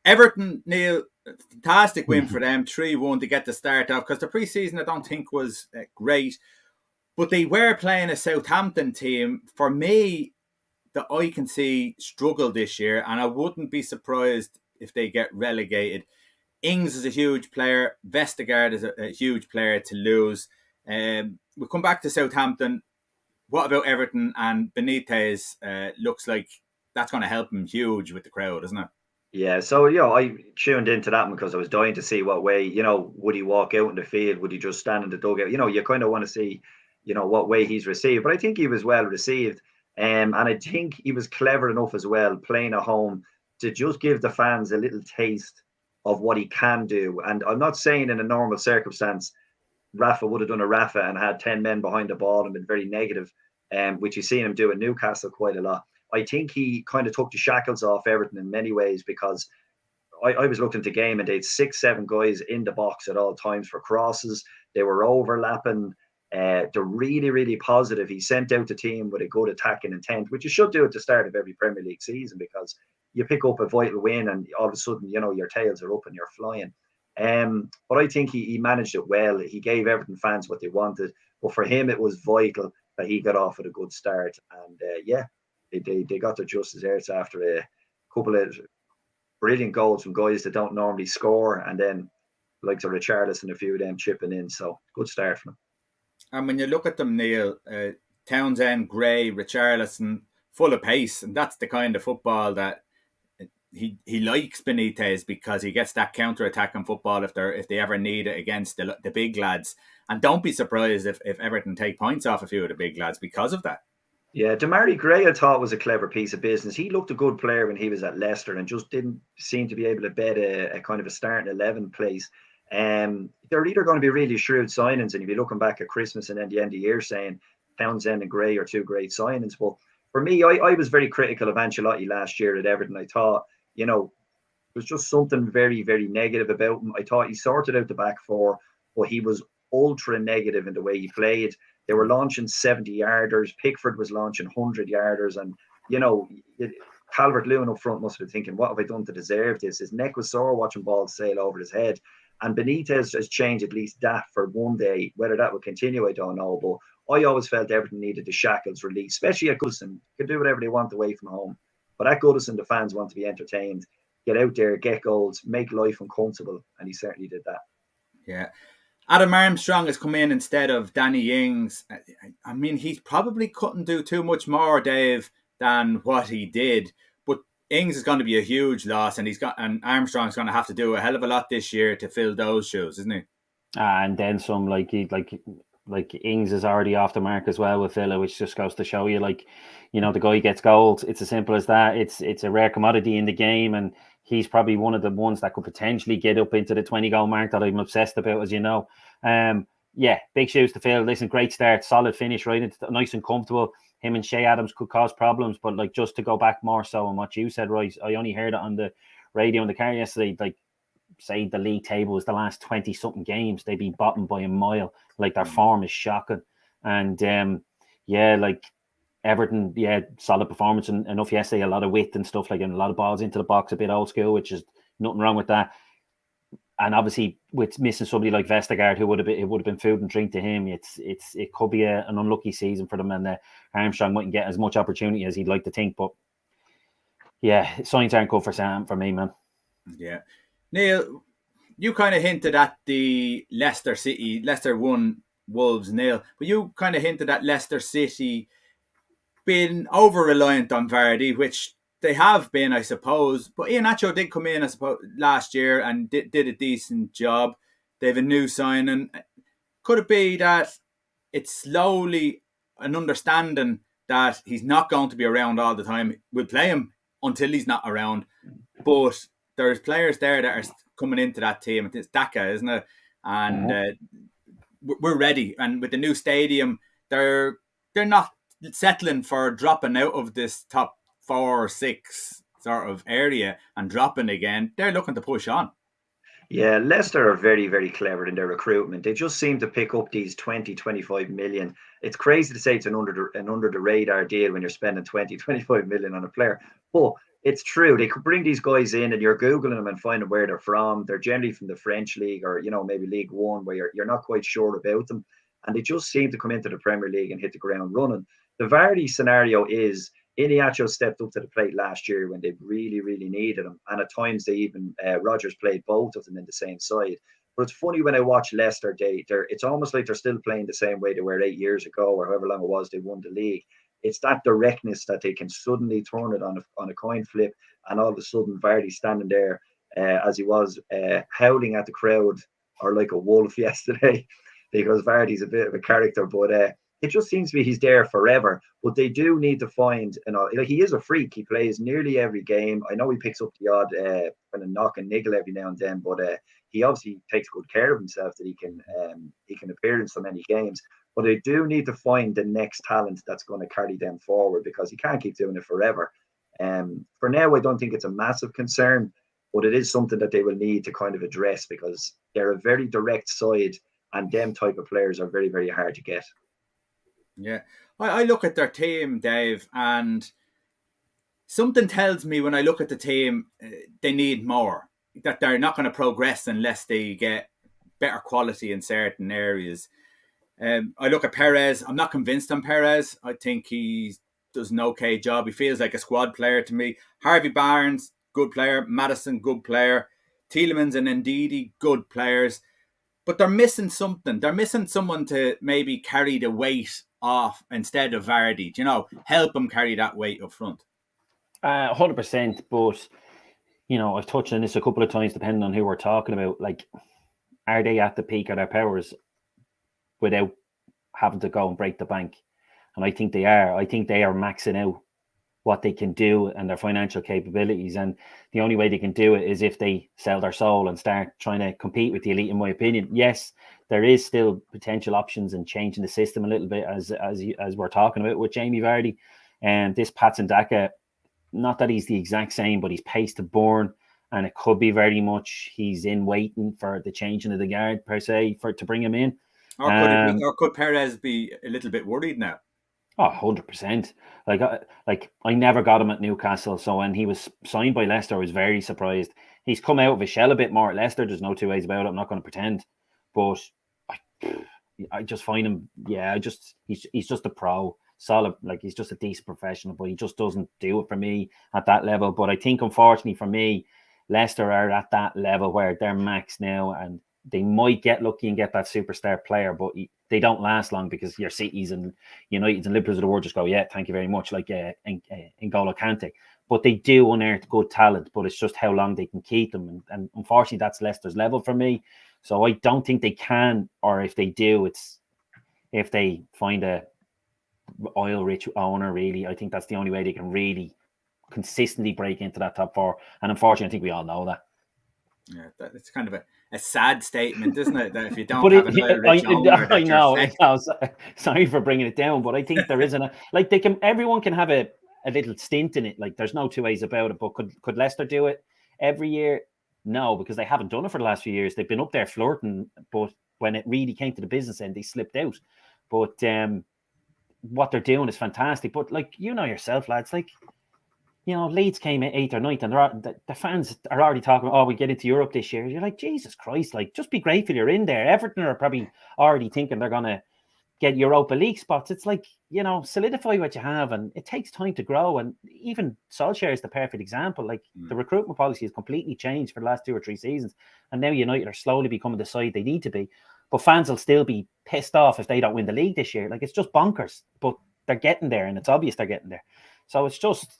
Everton, Neil, fantastic win for them, 3-1 to get the start off, because the pre-season I don't think was great. But they were playing a Southampton team, for me, that I can see struggle this year, and I wouldn't be surprised if they get relegated. Ings is a huge player. Vestergaard is a huge player to lose. We'll come back to Southampton. What about Everton? And Benitez looks like that's going to help him huge with the crowd, isn't it? Yeah, so I tuned into that one because I was dying to see what way, would he walk out in the field? Would he just stand in the dugout? You kind of want to see, what way he's received. But I think he was well received. And I think he was clever enough as well, playing at home, to just give the fans a little taste of what he can do. And I'm not saying in a normal circumstance, Rafa would have done a Rafa and had 10 men behind the ball and been very negative, which you've seen him do at Newcastle quite a lot. I think he kind of took the shackles off Everton in many ways, because I was looking at the game and they had 6-7 guys in the box at all times for crosses. They were overlapping. They're really, really positive. He sent out the team with a good attacking intent, which you should do at the start of every Premier League season, because you pick up a vital win and all of a sudden, your tails are up and you're flying. But I think he managed it well. He gave Everton fans what they wanted. But for him, it was vital that he got off with a good start. And they got their just desserts after a couple of brilliant goals from guys that don't normally score, and then like to Richarlison, a few of them chipping in. So good start for them. And when you look at them, Neil, Townsend, Gray, Richarlison, full of pace, and that's the kind of football that he likes Benitez, because he gets that counter-attacking football if they ever need it against the big lads. And don't be surprised if Everton take points off a few of the big lads because of that. Yeah, Damari Gray, I thought, was a clever piece of business. He looked a good player when he was at Leicester and just didn't seem to be able to bet a kind of a starting 11 place. They're either going to be really shrewd signings, and if you're looking back at Christmas and then the end of the year saying Townsend and Gray are two great signings. But for me, I was very critical of Ancelotti last year at Everton. I thought, there was just something very, very negative about him. I thought he sorted out the back four, but he was ultra negative in the way he played. They were launching 70-yarders. Pickford was launching 100-yarders. And, Calvert-Lewin up front must have been thinking, what have I done to deserve this? His neck was sore watching balls sail over his head. And Benitez has changed at least that for one day. Whether that will continue, I don't know. But I always felt Everton needed the shackles released, especially at Goodison. Can do whatever they want away from home. But at Goodison, the fans want to be entertained. Get out there, get goals, make life uncomfortable. And he certainly did that. Yeah. Adam Armstrong has come in instead of Danny Ings. I mean, he probably couldn't do too much more, Dave, than what he did. But Ings is going to be a huge loss, and Armstrong's going to have to do a hell of a lot this year to fill those shoes, isn't he? And then some, like Ings is already off the mark as well with Villa, which just goes to show you, the guy gets goals. It's as simple as that. It's a rare commodity in the game, and he's probably one of the ones that could potentially get up into the 20-goal mark that I'm obsessed about, as you know. Big shoes to fill. Listen, great start, solid finish, right? It's nice and comfortable. Him and Shea Adams could cause problems, but just to go back more so on what you said, right? I only heard it on the radio in the car yesterday. Say the league table is the last 20-something games, they'd be bottom by a mile. Their form is shocking. And Everton, solid performance and enough yesterday, a lot of width and stuff, and a lot of balls into the box, a bit old school, which is nothing wrong with that. And obviously with missing somebody like Vestergaard, it would have been food and drink to him. It could be an unlucky season for them, and Armstrong mightn't get as much opportunity as he'd like to think. But signs aren't good for Sam, for me, man. Yeah. Neil, you kind of hinted at the Leicester won Wolves 0, but you kind of hinted at Leicester City being over-reliant on Vardy, which they have been, I suppose. But Iheanacho did come in, I suppose, last year and did a decent job. They have a new signing. Could it be that it's slowly an understanding that he's not going to be around all the time? We'll play him until he's not around. But there's players there that are coming into that team. It's Daka, isn't it? And we're ready. And with the new stadium, they're not settling for dropping out of this top 4 or 6 sort of area and dropping again. They're looking to push on. Yeah, Leicester are very, very clever in their recruitment. They just seem to pick up these 20, 25 million. It's crazy to say it's an under the radar deal when you're spending 20, 25 million on a player. But it's true. They could bring these guys in and you're Googling them and finding where they're from. They're generally from the French league or, maybe League One, where you're not quite sure about them. and they just seem to come into the Premier League and hit the ground running. The Vardy scenario is Iheanacho stepped up to the plate last year when they really, really needed him, and at times they even Rodgers played both of them in the same side. But it's funny when I watch Leicester, it's almost like they're still playing the same way they were 8 years ago, or however long it was they won the league. It's that directness that they can suddenly turn it on a coin flip, and all of a sudden Vardy standing there as he was howling at the crowd or like a wolf yesterday, because Vardy's a bit of a character, but it just seems to be he's there forever. But they do need to find, like, he is a freak. He plays nearly every game. I know he picks up the odd kind of knock and niggle every now and then, but he obviously takes good care of himself that he can appear in so many games. But they do need to find the next talent that's going to carry them forward, because he can't keep doing it forever. For now, I don't think it's a massive concern, but it is something that they will need to kind of address, because they're a very direct side, and them type of players are very, very hard to get. Yeah. I look at their team, Dave, and something tells me when I look at the team, they need more, that they're not going to progress unless they get better quality in certain areas. I look at Perez. I'm not convinced on Perez. I think he does an okay job. He feels like a squad player to me. Harvey Barnes, good player. Maddison, good player. Tielemans and Ndidi, good players. But they're missing something. They're missing someone to maybe carry the weight off instead of Vardy. Help him carry that weight up front. 100%. But, I've touched on this a couple of times, depending on who we're talking about. Like, are they at the peak of their powers without having to go and break the bank? And I think they are. I think they are maxing out what they can do and their financial capabilities. And the only way they can do it is if they sell their soul and start trying to compete with the elite, in my opinion. Yes, there is still potential options in changing the system a little bit, as we're talking about with Jamie Vardy. And this Patson Daka, not that he's the exact same, but he's pace to burn. And it could be very much he's in waiting for the changing of the guard, per se, to bring him in. Or could Perez be a little bit worried now? Oh, 100%. Like I never got him at Newcastle. So when he was signed by Leicester, I was very surprised. He's come out of his shell a bit more at Leicester. There's no two ways about it. I'm not going to pretend. But I just find him, he's just a pro. Solid, like he's just a decent professional, but he just doesn't do it for me at that level. But I think, unfortunately for me, Leicester are at that level where they're max now, and they might get lucky and get that superstar player, but they don't last long, because your Cities and Uniteds and Liverpools of the world just go, yeah, thank you very much, like N'Golo Kante. But they do unearth good talent, but it's just how long they can keep them. And unfortunately, that's Leicester's level for me. So I don't think they can, or if they do, it's if they find a oil-rich owner, really. I think that's the only way they can really consistently break into that top four. And unfortunately, I think we all know that. Yeah, it's kind of a sad statement, isn't it? That if you don't have an oil-rich owner, I know. Sorry for bringing it down, but I think there isn't everyone can have a little stint in it. Like, there's no two ways about it. But could Leicester do it every year? No, because they haven't done it for the last few years. They've been up there flirting, but when it really came to the business end, they slipped out. But what they're doing is fantastic. But yourself, lads, Leeds came at 8th or 9th, and the fans are already talking about, we get into Europe this year. You're like, Jesus Christ, just be grateful you're in there. Everton are probably already thinking they're going to get Europa League spots. It's like, solidify what you have, and it takes time to grow. And even Solskjaer is the perfect example. The recruitment policy has completely changed for the last 2 or 3 seasons, and now United are slowly becoming the side they need to be. But fans will still be pissed off if they don't win the league this year. It's just bonkers, but they're getting there, and it's obvious they're getting there. So it's just,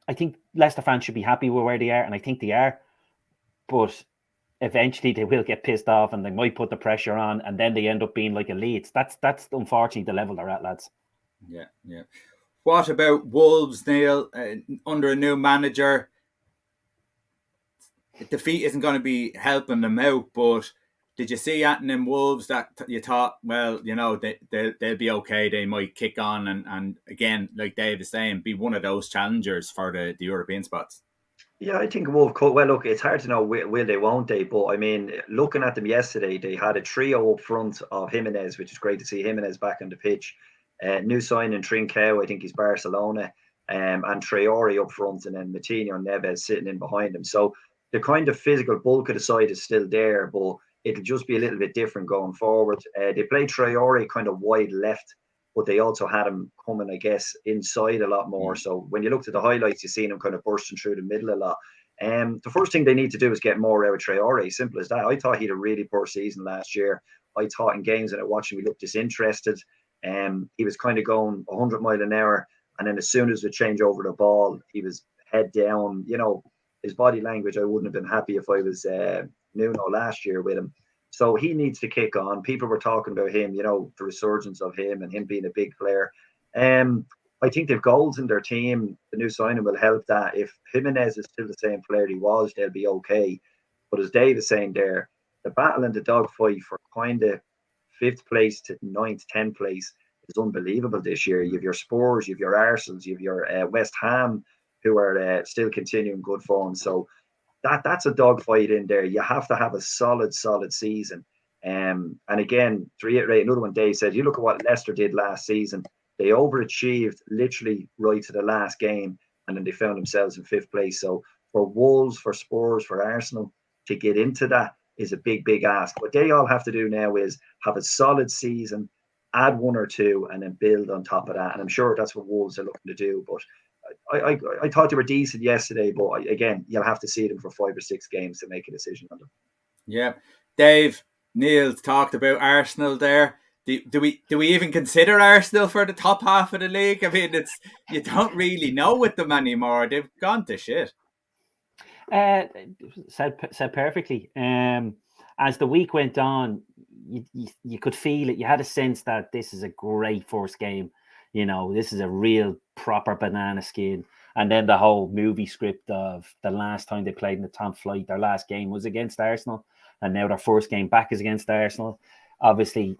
I think Leicester fans should be happy with where they are, and I think they are. But eventually they will get pissed off, and they might put the pressure on, and then they end up being like a Leeds. That's unfortunately the level they're at, lads. Yeah. What about Wolves, Neil? Under a new manager, defeat isn't going to be helping them out, but did you see anything in Wolves that you thought, well, they'll be okay, they might kick on and again, like Dave is saying, be one of those challengers for the European spots? Yeah, I think Wolves, well, look, it's hard to know will they, won't they? But I mean, looking at them yesterday, they had a trio up front of Jimenez, which is great to see Jimenez back on the pitch. New signing Trincao, I think he's Barcelona, and Traore up front, and then Matinho and Neves sitting in behind him. So the kind of physical bulk of the side is still there, but it'll just be a little bit different going forward. They played Traore kind of wide left, but they also had him coming, I guess, inside a lot more. So when you looked at the highlights, you seen him kind of bursting through the middle a lot. The first thing they need to do is get more out of Traore. Simple as that. I thought he had a really poor season last year. I thought in games that I watched him, he looked disinterested. He was kind of going 100 mile an hour. And then as soon as we change over the ball, he was head down. You know, his body language, I wouldn't have been happy if I was Nuno last year with him. So he needs to kick on. People were talking about him, you know, the resurgence of him and him being a big player. I think they've goals in their team. The new signing will help that. If Jimenez is still the same player he was, they'll be okay. But as Dave is saying there, the battle and the dogfight for kind of 5th place to 9th, 10th place is unbelievable this year. You have your Spurs, you have your Arsenals, you have your West Ham, who are still continuing good form. So that's a dogfight in there. You have to have a solid season. And again, to reiterate another one Dave said, you look at what Leicester did last season. They overachieved literally right to the last game, and then they found themselves in 5th place. So for Wolves, for Spurs, for Arsenal to get into that is a big ask. What they all have to do now is have a solid season, add 1 or 2, and then build on top of that. And I'm sure that's what Wolves are looking to do. But I thought they were decent yesterday, but again, you'll have to see them for 5 or 6 games to make a decision on them. Yeah. Dave, Neil's talked about Arsenal there. Do we even consider Arsenal for the top half of the league? I mean, you don't really know with them anymore. They've gone to shit. Said perfectly. As the week went on, you could feel it. You had a sense that this is a great first game. You know, this is a real proper banana skin. And then the whole movie script of the last time they played in the top flight, their last game was against Arsenal, and now their first game back is against Arsenal. Obviously,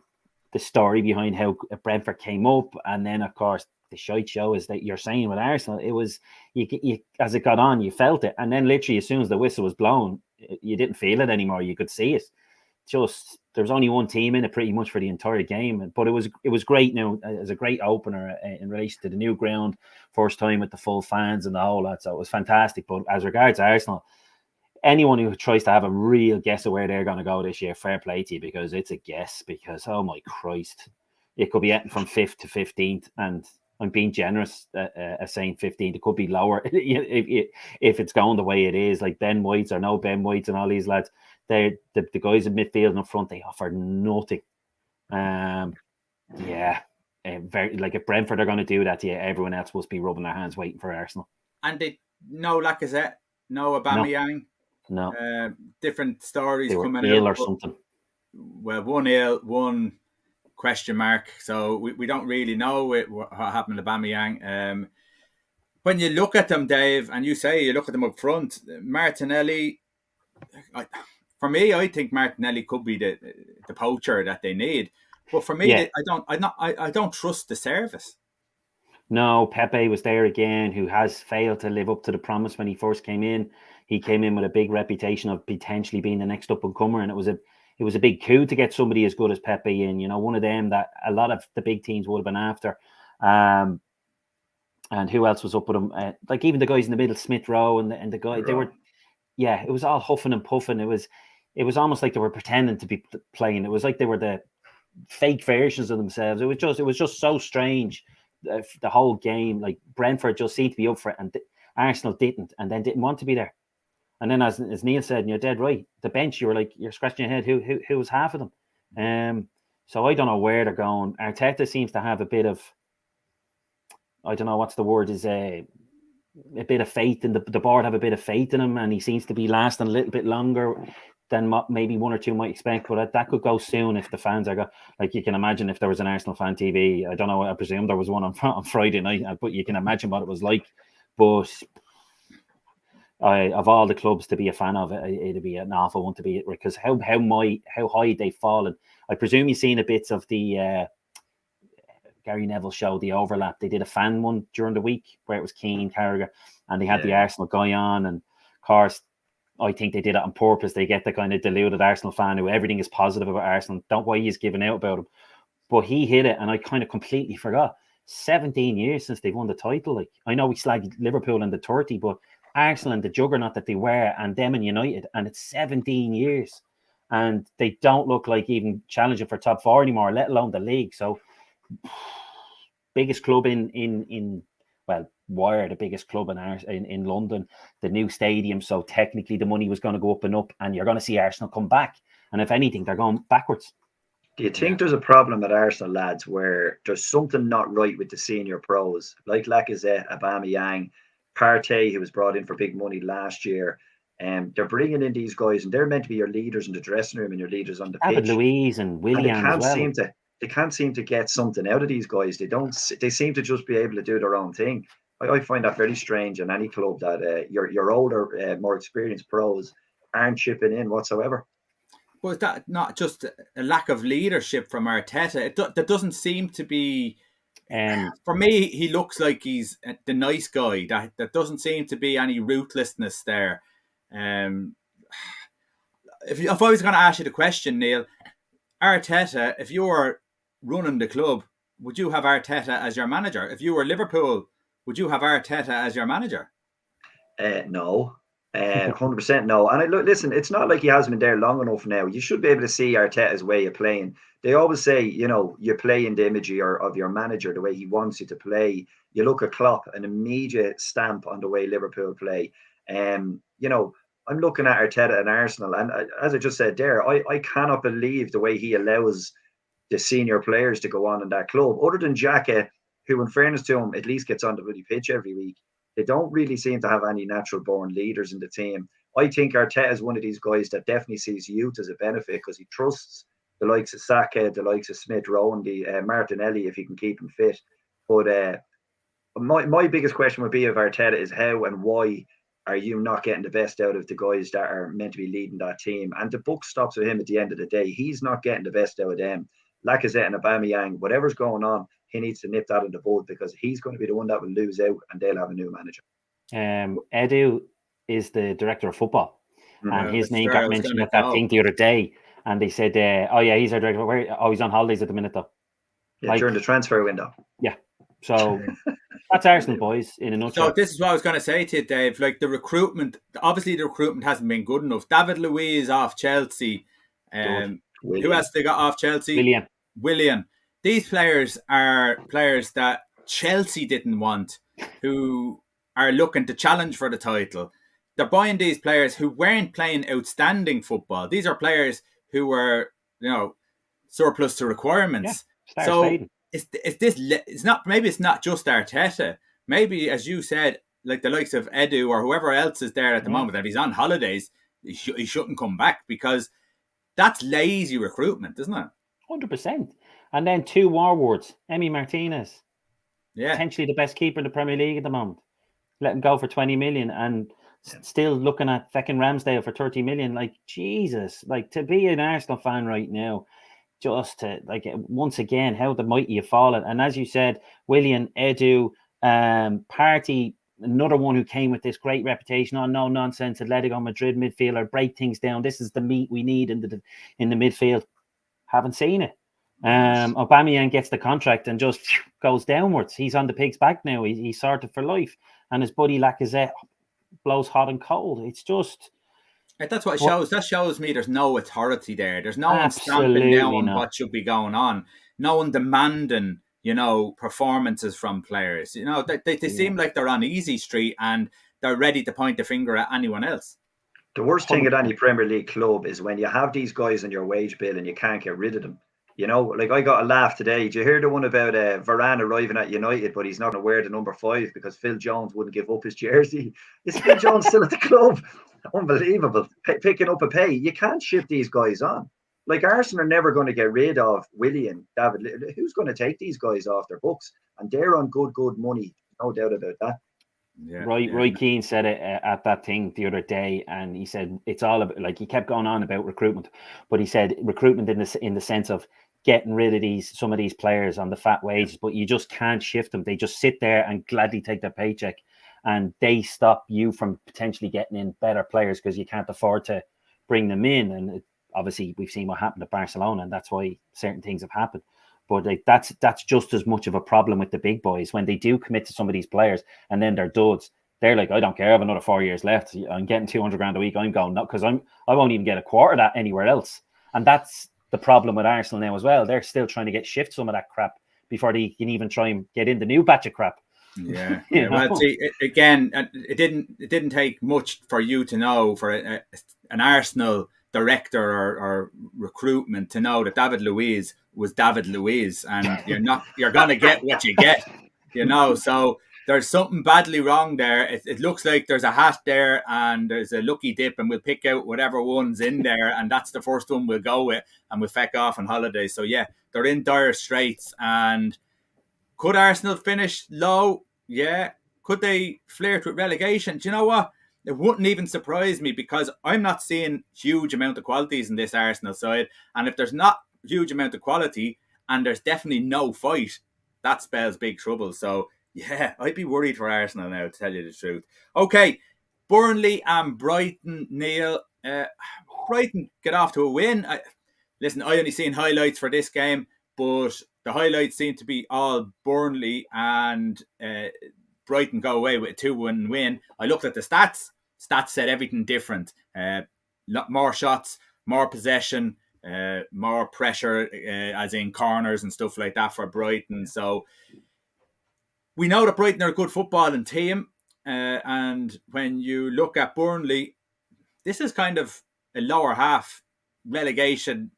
the story behind how Brentford came up, and then of course the shite show is that you're saying with Arsenal, it was you as it got on, you felt it, and then literally as soon as the whistle was blown, you didn't feel it anymore. You could see it. Just there was only one team in it pretty much for the entire game, but it was great. Now as a great opener in relation to the new ground, first time with the full fans and the whole lot, so it was fantastic. But as regards Arsenal, anyone who tries to have a real guess of where they're going to go this year, fair play to you, because it's a guess. Because oh my Christ, it could be anything from 5th to 15th, and I'm being generous saying 15th. It could be lower if it's going the way it is. Like Ben White's or no Ben White's and all these lads, they're the guys in midfield and up front. They offer nothing. Very like if Brentford are going to do that to you, everyone else must be rubbing their hands waiting for Arsenal. And they no Lacazette, no Aubameyang. No. Different stories they were coming ill out. Or something. Well, one ill, one question mark. So we don't really know what happened to Aubameyang. When you look at them, Dave, and you say you look at them up front, Martinelli. For me, I think Martinelli could be the poacher that they need. But for me, I don't trust the service. No, Pepe was there again, who has failed to live up to the promise when he first came in. He came in with a big reputation of potentially being the next up and comer, and it was a big coup to get somebody as good as Pepe in. You know, one of them that a lot of the big teams would have been after. And who else was up with him? Like even the guys in the middle, Smith Rowe and the guy, they were, it was all huffing and puffing. It was almost like they were pretending to be playing. It was like they were the fake versions of themselves. It was just so strange. The whole game, like Brentford just seemed to be up for it, and Arsenal didn't, and then didn't want to be there. And then, as Neil said, and you're dead right, the bench, you were like, you're scratching your head, who was half of them? So I don't know where they're going. Arteta seems to have a bit of, I don't know what's the word, is a bit of faith in the board, have a bit of faith in him, and he seems to be lasting a little bit longer than maybe one or two might expect. But that could go soon if the fans are like, you can imagine if there was an Arsenal fan TV. I don't know, I presume there was one on Friday night, but you can imagine what it was like. But of all the clubs to be a fan of, it'd be an awful one to be, because how high they've fallen. I presume you've seen a bits of the Gary Neville show, The Overlap. They did a fan one during the week where it was Keane, Carragher, and they had the Arsenal guy on. And of course, I think they did it on purpose. They get the kind of deluded Arsenal fan who everything is positive about Arsenal. Don't why he's giving out about him. But he hit it, and I kind of completely forgot. 17 years since they've won the title. Like, I know we slagged Liverpool in the 30, but Arsenal and the juggernaut that they were, and them and United, and it's 17 years. and they don't look like even challenging for top 4 anymore, let alone the league. So biggest club in well, Wire, the biggest club in London, the new stadium. So technically the money was going to go up, and you're going to see Arsenal come back. And if anything, they're going backwards. Do you think there's a problem at Arsenal, lads, where there's something not right with the senior pros, like Lacazette, Aubameyang, Partey, who was brought in for big money last year? They're bringing in these guys, and they're meant to be your leaders in the dressing room and your leaders on the David pitch. Luiz and Willian as well. They can't seem to get something out of these guys. They seem to just be able to do their own thing. I find that very strange in any club that your older, more experienced pros aren't chipping in whatsoever. But is that not just a lack of leadership from Arteta? That doesn't seem to be. For me, he looks like he's the nice guy. That doesn't seem to be any ruthlessness there. If I was going to ask you the question, Neil, Arteta, if you were running the club, would you have Arteta as your manager? If you were Liverpool, would you have Arteta as your manager? No. 100% no. And listen, it's not like he hasn't been there long enough now. You should be able to see Arteta's way of playing. They always say, you play in the image of your manager, the way he wants you to play. You look at Klopp, an immediate stamp on the way Liverpool play. I'm looking at Arteta and Arsenal, and as I just said there, I cannot believe the way he allows the senior players to go on in that club. Other than Xhaka, who, in fairness to him, at least gets on the bloody pitch every week. They don't really seem to have any natural-born leaders in the team. I think Arteta is one of these guys that definitely sees youth as a benefit because he trusts the likes of Saka, the likes of Smith Rowe, and the Martinelli if he can keep him fit. But my biggest question would be of Arteta is how and why are you not getting the best out of the guys that are meant to be leading that team? And the buck stops with him at the end of the day. He's not getting the best out of them. Lacazette and Aubameyang, whatever's going on, he needs to nip that in the bud because he's going to be the one that will lose out and they'll have a new manager. Edu is the director of football, and his name got mentioned at that thing the other day, and they said, he's our director. He's on holidays at the minute though. Yeah, during the transfer window. Yeah, so that's Arsenal, boys, in a nutshell. So this is what I was going to say to you, Dave. Like the recruitment, obviously the recruitment hasn't been good enough. David Luiz off Chelsea. Who else they got off Chelsea? Willian. These players are players that Chelsea didn't want, who are looking to challenge for the title. They're buying these players who weren't playing outstanding football. These are players who were, surplus to requirements. Yeah, so it's not just Arteta. Maybe, as you said, like the likes of Edu or whoever else is there at the moment, if he's on holidays, he shouldn't come back because that's lazy recruitment, isn't it? 100%. And then 2 warwards. Emi Martinez. Yeah. Potentially the best keeper in the Premier League at the moment. Let him go for 20 million and still looking at fucking Ramsdale for 30 million. Like, Jesus. Like, to be an Arsenal fan right now, just to, like, once again, how the mighty have fallen. And as you said, Willian, Edu, Partey, another one who came with this great reputation on no nonsense Atletico Madrid midfielder, break things down. This is the meat we need in the midfield. Haven't seen it. Aubameyang gets the contract and just goes downwards. He's on the pig's back now. He's sorted for life. And his buddy Lacazette blows hot and cold. It's just... That's what it shows. That shows me there's no authority there. There's no one stamping down on what should be going on. No one demanding, performances from players. They seem like they're on easy street and they're ready to point the finger at anyone else. The worst thing at any Premier League club is when you have these guys on your wage bill and you can't get rid of them. Like I got a laugh today. Did you hear the one about Varane arriving at United, but he's not going to wear the number 5 because Phil Jones wouldn't give up his jersey? Is Phil Jones still at the club? Unbelievable. Picking up a pay. You can't ship these guys on. Like Arsenal are never going to get rid of Willian, David. Who's going to take these guys off their books? And they're on good money. No doubt about that. Yeah, Roy Keane said it at that thing the other day, and he said it's all about, like, he kept going on about recruitment, but he said recruitment in the sense of getting rid of some of these players on the fat wages, but you just can't shift them. They just sit there and gladly take their paycheck, and they stop you from potentially getting in better players because you can't afford to bring them in. And obviously we've seen what happened at Barcelona, and that's why certain things have happened. But that's just as much of a problem with the big boys when they do commit to some of these players and then they're duds. They're like, I don't care. I have another 4 years left. I'm getting 200 grand a week. I'm going, not because I won't even get a quarter of that anywhere else. And that's the problem with Arsenal now as well. They're still trying to shift some of that crap before they can even try and get in the new batch of crap. Yeah. Well, see, again, it didn't take much for you to know, for an Arsenal director or recruitment to know that David Luiz was David Luiz, and you're gonna get what you get, So there's something badly wrong there. It looks like there's a hat there and there's a lucky dip, and we'll pick out whatever one's in there, and that's the first one we'll go with, and we'll feck off on holiday. So yeah, they're in dire straits. And could Arsenal finish low? Yeah. Could they flirt with relegation? Do you know what? It wouldn't even surprise me, because I'm not seeing huge amount of qualities in this Arsenal side. And if there's not huge amount of quality and there's definitely no fight, that spells big trouble. So yeah, I'd be worried for Arsenal now, to tell you the truth. Okay, Burnley and Brighton, Neil. Brighton get off to a win. Listen, I only seen highlights for this game, but the highlights seem to be all Burnley, and Brighton go away with a 2-1 win. I looked at the stats. Stats said everything different. More shots, more possession, more pressure, as in corners and stuff like that for Brighton. So we know that Brighton are a good footballing team. And when you look at Burnley, this is kind of a lower half relegation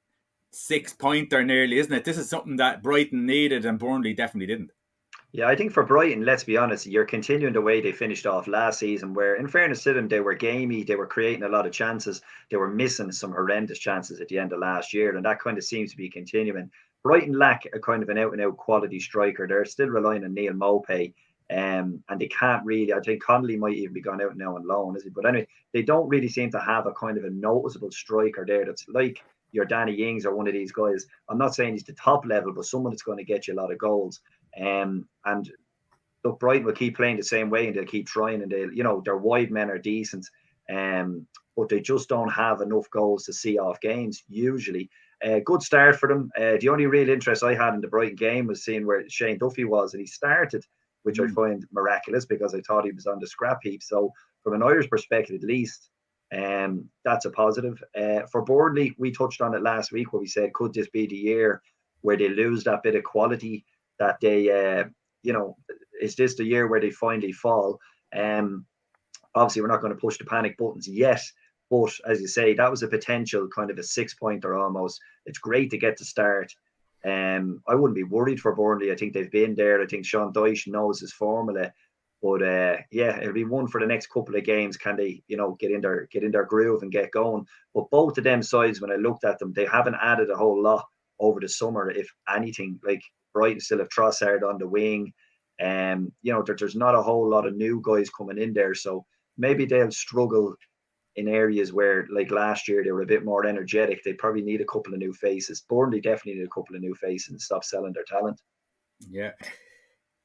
6-pointer nearly, isn't it? This is something that Brighton needed and Burnley definitely didn't. Yeah, I think for Brighton, let's be honest, you're continuing the way they finished off last season, where, in fairness to them, they were gamey, they were creating a lot of chances, they were missing some horrendous chances at the end of last year, and that kind of seems to be continuing. Brighton lack a kind of an out-and-out quality striker. They're still relying on Neil Maupay, and they can't really, I think Connolly might even be gone out now on loan, is he? But anyway, they don't really seem to have a kind of a noticeable striker there that's like your Danny Ings or one of these guys. I'm not saying he's the top level, but someone that's going to get you a lot of goals. And look, Brighton will keep playing the same way, and they'll keep trying, and they'll, their wide men are decent, but they just don't have enough goals to see off games usually. Good start for them. The only real interest I had in the Brighton game was seeing where Shane Duffy was, and he started, which I find miraculous, because I thought he was on the scrap heap. So from an Irish perspective, at least, that's a positive. For Burnley, we touched on it last week, where we said, could this be the year where they lose that bit of quality, that they, is this the year where they finally fall? Obviously, we're not going to push the panic buttons yet, but as you say, that was a potential kind of a 6-pointer almost. It's great to get to start. I wouldn't be worried for Burnley. I think they've been there. I think Sean Dyche knows his formula. But it'll be one for the next couple of games. Can they, get in their groove and get going? But both of them sides, when I looked at them, they haven't added a whole lot over the summer, if anything. Like Brighton still have Trossard on the wing. There's not a whole lot of new guys coming in there. So maybe they'll struggle in areas where, like last year, they were a bit more energetic. They probably need a couple of new faces. Burnley definitely need a couple of new faces and stop selling their talent. Yeah.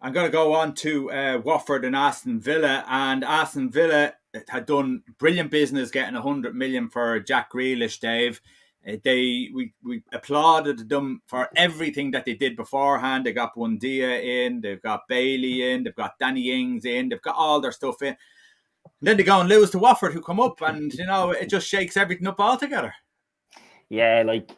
I'm going to go on to Watford and Aston Villa. And Aston Villa had done brilliant business getting 100 million for Jack Grealish, Dave. We applauded them for everything that they did beforehand. They got Buendia in, they've got Bailey in, they've got Danny Ings in, they've got all their stuff in. And then they go and lose to Watford, who come up, and it just shakes everything up altogether. Yeah, like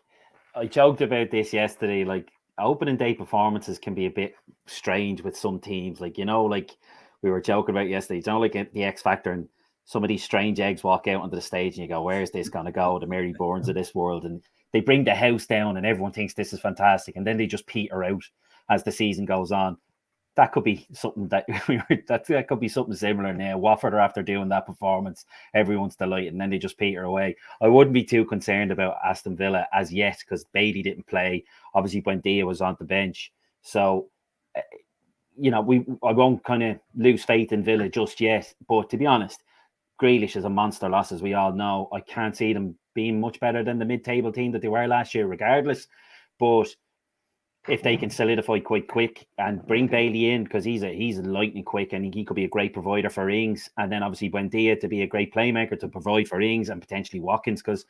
I joked about this yesterday. Like opening day performances can be a bit strange with some teams. Like we were joking about yesterday. Like the X Factor, and some of these strange eggs walk out onto the stage and you go, where's this going to go? The Mary Bournes of this world. And they bring the house down and everyone thinks this is fantastic. And then they just peter out as the season goes on. That could be something that could be something similar now. Watford are after doing that performance. Everyone's delighted and then they just peter away. I wouldn't be too concerned about Aston Villa as yet because Bailey didn't play. Obviously, Buendia was on the bench. So, I won't kind of lose faith in Villa just yet. But to be honest, Grealish is a monster loss, as we all know. I can't see them being much better than the mid-table team that they were last year, regardless. But if they can solidify quite quick and bring Bailey in, because he's lightning quick and he could be a great provider for Ings, and then obviously Buendia to be a great playmaker to provide for Ings and potentially Watkins, because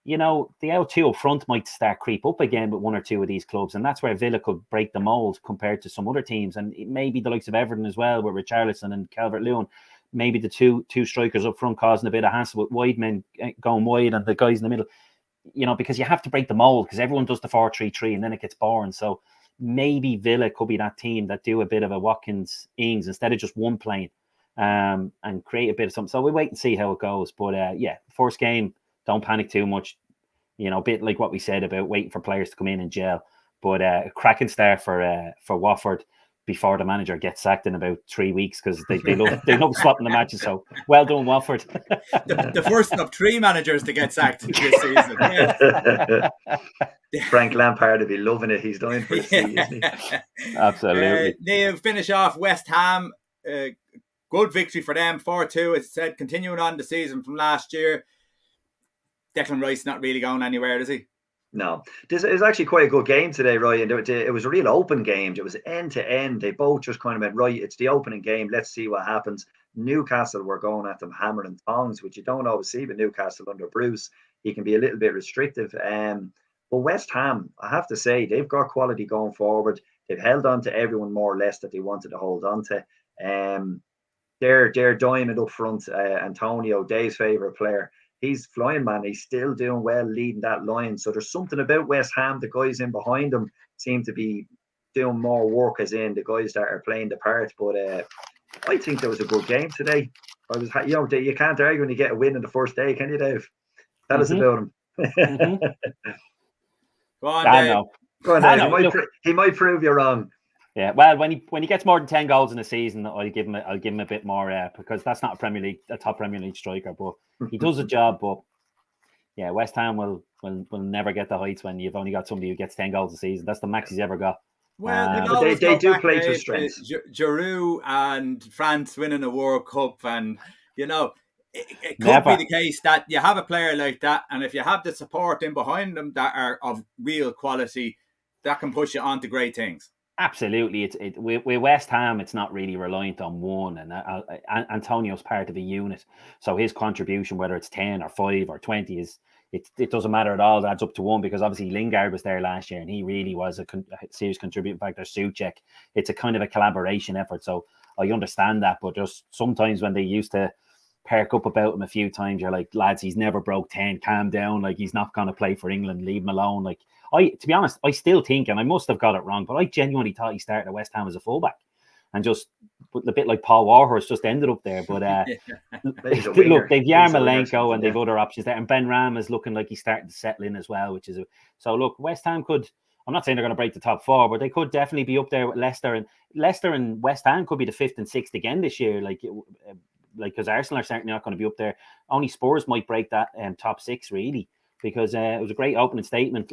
the L2 up front might start creep up again with one or two of these clubs, and that's where Villa could break the mould compared to some other teams, and maybe the likes of Everton as well with Richarlison and Calvert-Lewin. maybe the two strikers up front causing a bit of hassle with wide men going wide and the guys in the middle. Because you have to break the mold, because everyone does the 4-3-3 and then it gets boring. So maybe Villa could be that team that do a bit of a Watkins-Ings instead of just one playing, and create a bit of something. So we'll wait and see how it goes. But first game, don't panic too much. A bit like what we said about waiting for players to come in and gel. But a cracking start for Watford before the manager gets sacked in about 3 weeks, because they love swapping the matches. So well done, Watford. the first of 3 managers to get sacked this season. Yeah. Frank Lampard would be loving it. He's dying for the seat, isn't he? Absolutely. They finish off West Ham. Good victory for them, 4-2. As I said, continuing on the season from last year. Declan Rice not really going anywhere, is he? No, this is actually quite a good game today, Ryan. It was a real open game. It was end to end. They both just kind of went, right, it's the opening game. Let's see what happens. Newcastle were going at them hammer and tongs, which you don't always see with Newcastle under Bruce. He can be a little bit restrictive. But West Ham, I have to say, they've got quality going forward. They've held on to everyone more or less that they wanted to hold on to. Their diamond up front, Antonio, Dave's favourite player, he's flying, man. He's still doing well leading that line. So there's something about West Ham. The guys in behind them seem to be doing more work, as in the guys that are playing the part. But I think there was a good game today. You can't argue when you get a win in the first day, can you, Dave? Tell us about him. Go on, Dave. Go on, Dave. He might prove you wrong. Yeah, well, when he gets more than 10 goals in a season, I'll give him a bit more, because that's not a top Premier League striker, but he does a job. But yeah, West Ham will never get the heights when you've only got somebody who gets 10 goals a season. That's the max he's ever got. Well, they do play to strengths. Giroud and France winning a World Cup, and it could be the case that you have a player like that, and if you have the support in behind them that are of real quality, that can push you on to great things. Absolutely. With West Ham, it's not really reliant on one, and Antonio's part of a unit. So his contribution, whether it's 10 or 5 or 20, it doesn't matter at all. It adds up to 1, because obviously Lingard was there last year and he really was a serious contributor. In fact, there's Souček. It's a kind of a collaboration effort. So I understand that, but just sometimes when they used to perk up about him a few times, you're like, lads, he's never broke 10. Calm down. Like, he's not going to play for England. Leave him alone. Like, to be honest, I still think, and I must have got it wrong, but I genuinely thought he started at West Ham as a fullback, and just a bit like Paul Warhurst just ended up there. But look, they've Yarmolenko and they've other options there, and Ben Ram is looking like he's starting to settle in as well, so look, West Ham could. I'm not saying they're going to break the top 4, but they could definitely be up there with Leicester, and West Ham could be the 5th and 6th again this year. Like because Arsenal are certainly not going to be up there. Only Spurs might break that top 6 really, because it was a great opening statement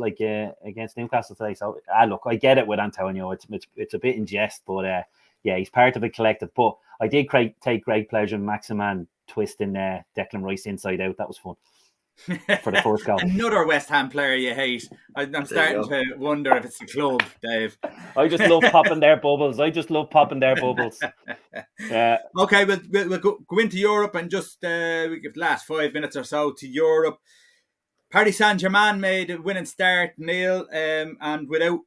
against Newcastle today. So look, I get it with Antonio. It's a bit in jest, but he's part of a collective. But I did take great pleasure in Maximan twisting Declan Rice inside out. That was fun for the first goal. Another West Ham player you hate. I'm starting to wonder if it's the club, Dave. I just love popping their bubbles. Yeah. Okay, we'll go into Europe, and just we give the last 5 minutes or so to Europe. Paris Saint-Germain made a winning start, Neil, and without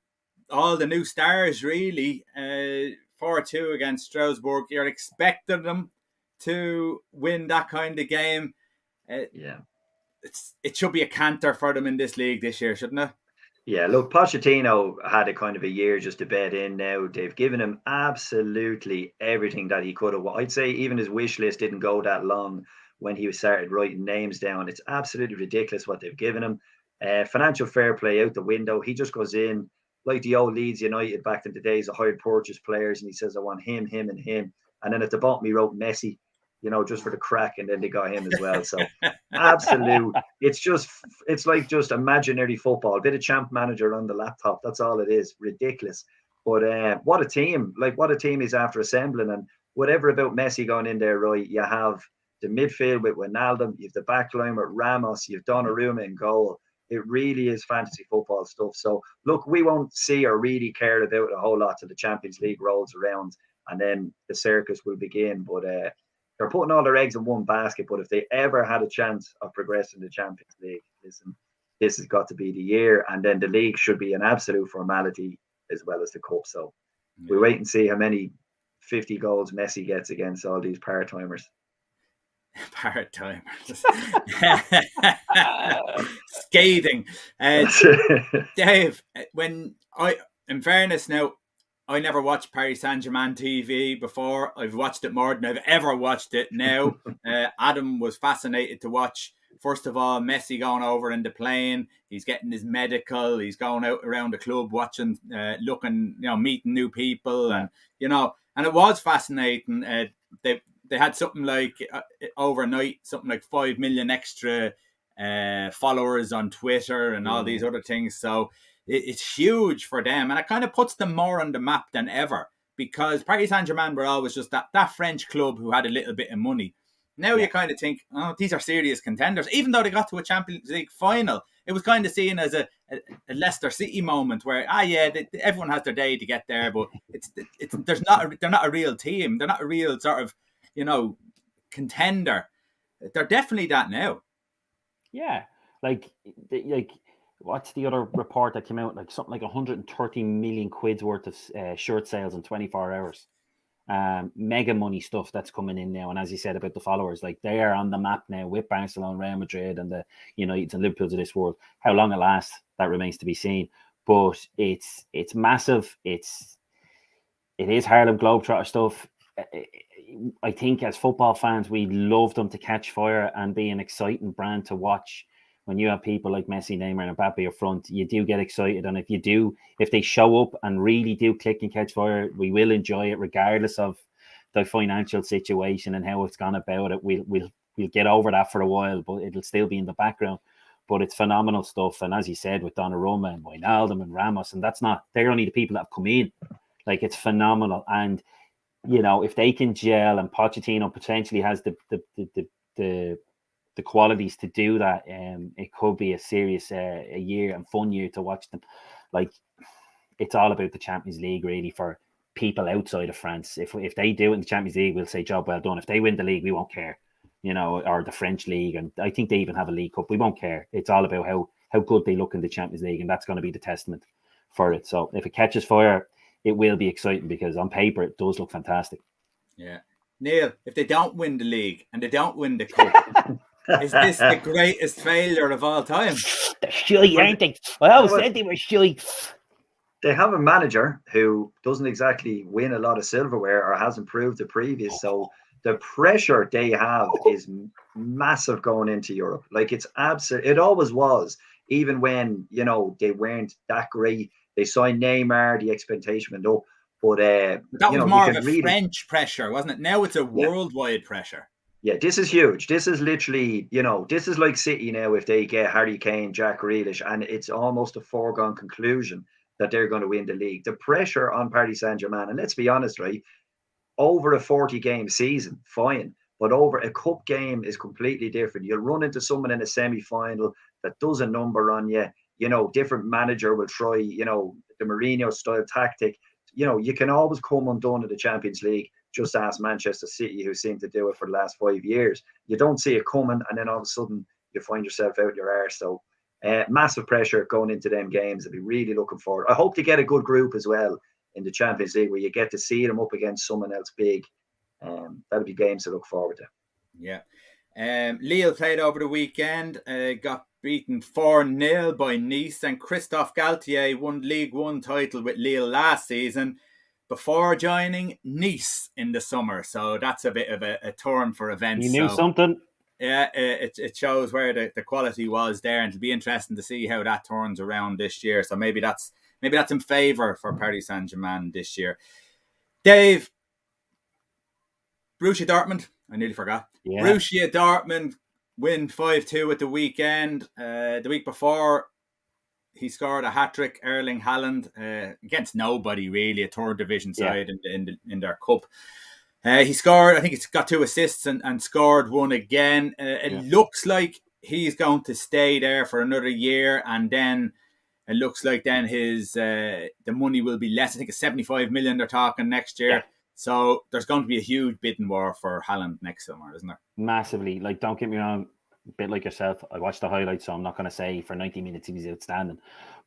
all the new stars, really, 4-2 against Strasbourg. You're expecting them to win that kind of game. It should be a canter for them in this league this year, shouldn't it? Yeah, look, Pochettino had a kind of a year just to bed in now. They've given him absolutely everything that he could have. I'd say even his wish list didn't go that long when he started writing names down. It's absolutely ridiculous what they've given him. Financial fair play out the window. He just goes in like the old Leeds United back in the days of hired purchase players, and he says, I want him, him, and him. And then at the bottom, he wrote Messi, just for the crack, and then they got him as well. So absolute, it's like just imaginary football, a bit of champ manager on the laptop. That's all it is. Ridiculous. But what a team he's after assembling. And whatever about Messi going in there, right, you have the midfield with Wijnaldum, you have the backline with Ramos, you've Donnarumma in goal. It really is fantasy football stuff. So look, we won't see or really care about it a whole lot till the Champions League rolls around, and then the circus will begin. But they're putting all their eggs in one basket. But if they ever had a chance of progressing the Champions League, listen, this has got to be the year. And then the league should be an absolute formality as well as the cup. So we wait and see how many 50 goals Messi gets against all these part-timers. Part-timers. Scathing. Dave, in fairness now, I never watched Paris Saint-Germain TV before. I've watched it more than I've ever watched it now. Adam was fascinated to watch, first of all, Messi going over in the plane. He's getting his medical. He's going out around the club, watching, looking, meeting new people. And, and it was fascinating. They had something like, overnight, something like 5 million extra followers on Twitter and all these other things. So it's huge for them. And it kind of puts them more on the map than ever, because Paris Saint-Germain were always just that French club who had a little bit of money. Now you kind of think, these are serious contenders. Even though they got to a Champions League final, it was kind of seen as a Leicester City moment where, everyone has their day to get there, but they're not a real team. They're not a real sort of, contender. They're definitely that now. Yeah, like what's the other report that came out? Like something like 130 million quid's worth of shirt sales in 24 hours. Mega money stuff that's coming in now. And as you said about the followers, like they are on the map now with Barcelona, Real Madrid, and the United and Liverpools of this world. How long it lasts, that remains to be seen. But it's massive. It is Harlem Globetrotter stuff. I think as football fans, we love them to catch fire and be an exciting brand to watch. When you have people like Messi, Neymar, and Mbappe up front, you do get excited. And if they show up and really do click and catch fire, we will enjoy it regardless of the financial situation and how it's gone about it. We'll get over that for a while, but it'll still be in the background. But it's phenomenal stuff. And as you said, with Donnarumma and Wijnaldum and Ramos, and they're only the people that have come in. Like, it's phenomenal. And if they can gel, and Pochettino potentially has the qualities to do that, it could be a serious a year and fun year to watch them. Like, it's all about the Champions League really for people outside of France. If they do it in the Champions League, we'll say job well done. If they win the league, we won't care, or the French league, and I think they even have a League Cup. We won't care. It's all about how good they look in the Champions League, and that's going to be the testament for it. So if it catches fire, it will be exciting, because on paper it does look fantastic. Yeah. Neil, if they don't win the league and they don't win the cup, is this the greatest failure of all time? They're shy, aren't they? I always said they were shy. They have a manager who doesn't exactly win a lot of silverware or hasn't proved the previous. So the pressure they have is massive going into Europe. Like, it's absolute. It always was, even when, they weren't that great. They signed Neymar, the expectation went up. But that was more of a French pressure, wasn't it? Now it's a worldwide pressure. Yeah, this is huge. This is literally, this is like City now if they get Harry Kane, Jack Grealish, and it's almost a foregone conclusion that they're going to win the league. The pressure on Paris Saint-Germain, and let's be honest, right, over a 40-game season, fine. But over a cup game is completely different. You'll run into someone in a semi-final that does a number on you. Different manager will try, the Mourinho-style tactic. You can always come undone in the Champions League. Just ask Manchester City, who seem to do it for the last 5 years. You don't see it coming, and then all of a sudden you find yourself out your arse. So massive pressure going into them games. I'll be really looking forward. I hope to get a good group as well in the Champions League, where you get to see them up against someone else big. That'll be games to look forward to. Yeah. Lille played over the weekend, got beaten 4-0 by Nice, and Christophe Galtier won League One title with Lille last season before joining Nice in the summer. So that's a bit of a turn for events. You knew something. Yeah, it shows where the quality was there, and it'll be interesting to see how that turns around this year. So maybe that's in favour for Paris Saint-Germain this year. Dave, Borussia Dortmund, I nearly forgot. Yeah. Borussia Dortmund win 5-2 at the weekend. The week before, he scored a hat-trick, Erling Haaland, against nobody really, a third division side in their cup. He scored, I think he's got 2 assists and scored one again. It looks like he's going to stay there for another year, and then it looks like then his the money will be less. I think it's 75 million they're talking next year. Yeah. So there's going to be a huge bidding war for Haaland next summer, isn't there? Massively. Like, don't get me wrong, a bit like yourself, I watched the highlights, so I'm not going to say for 90 minutes he was outstanding.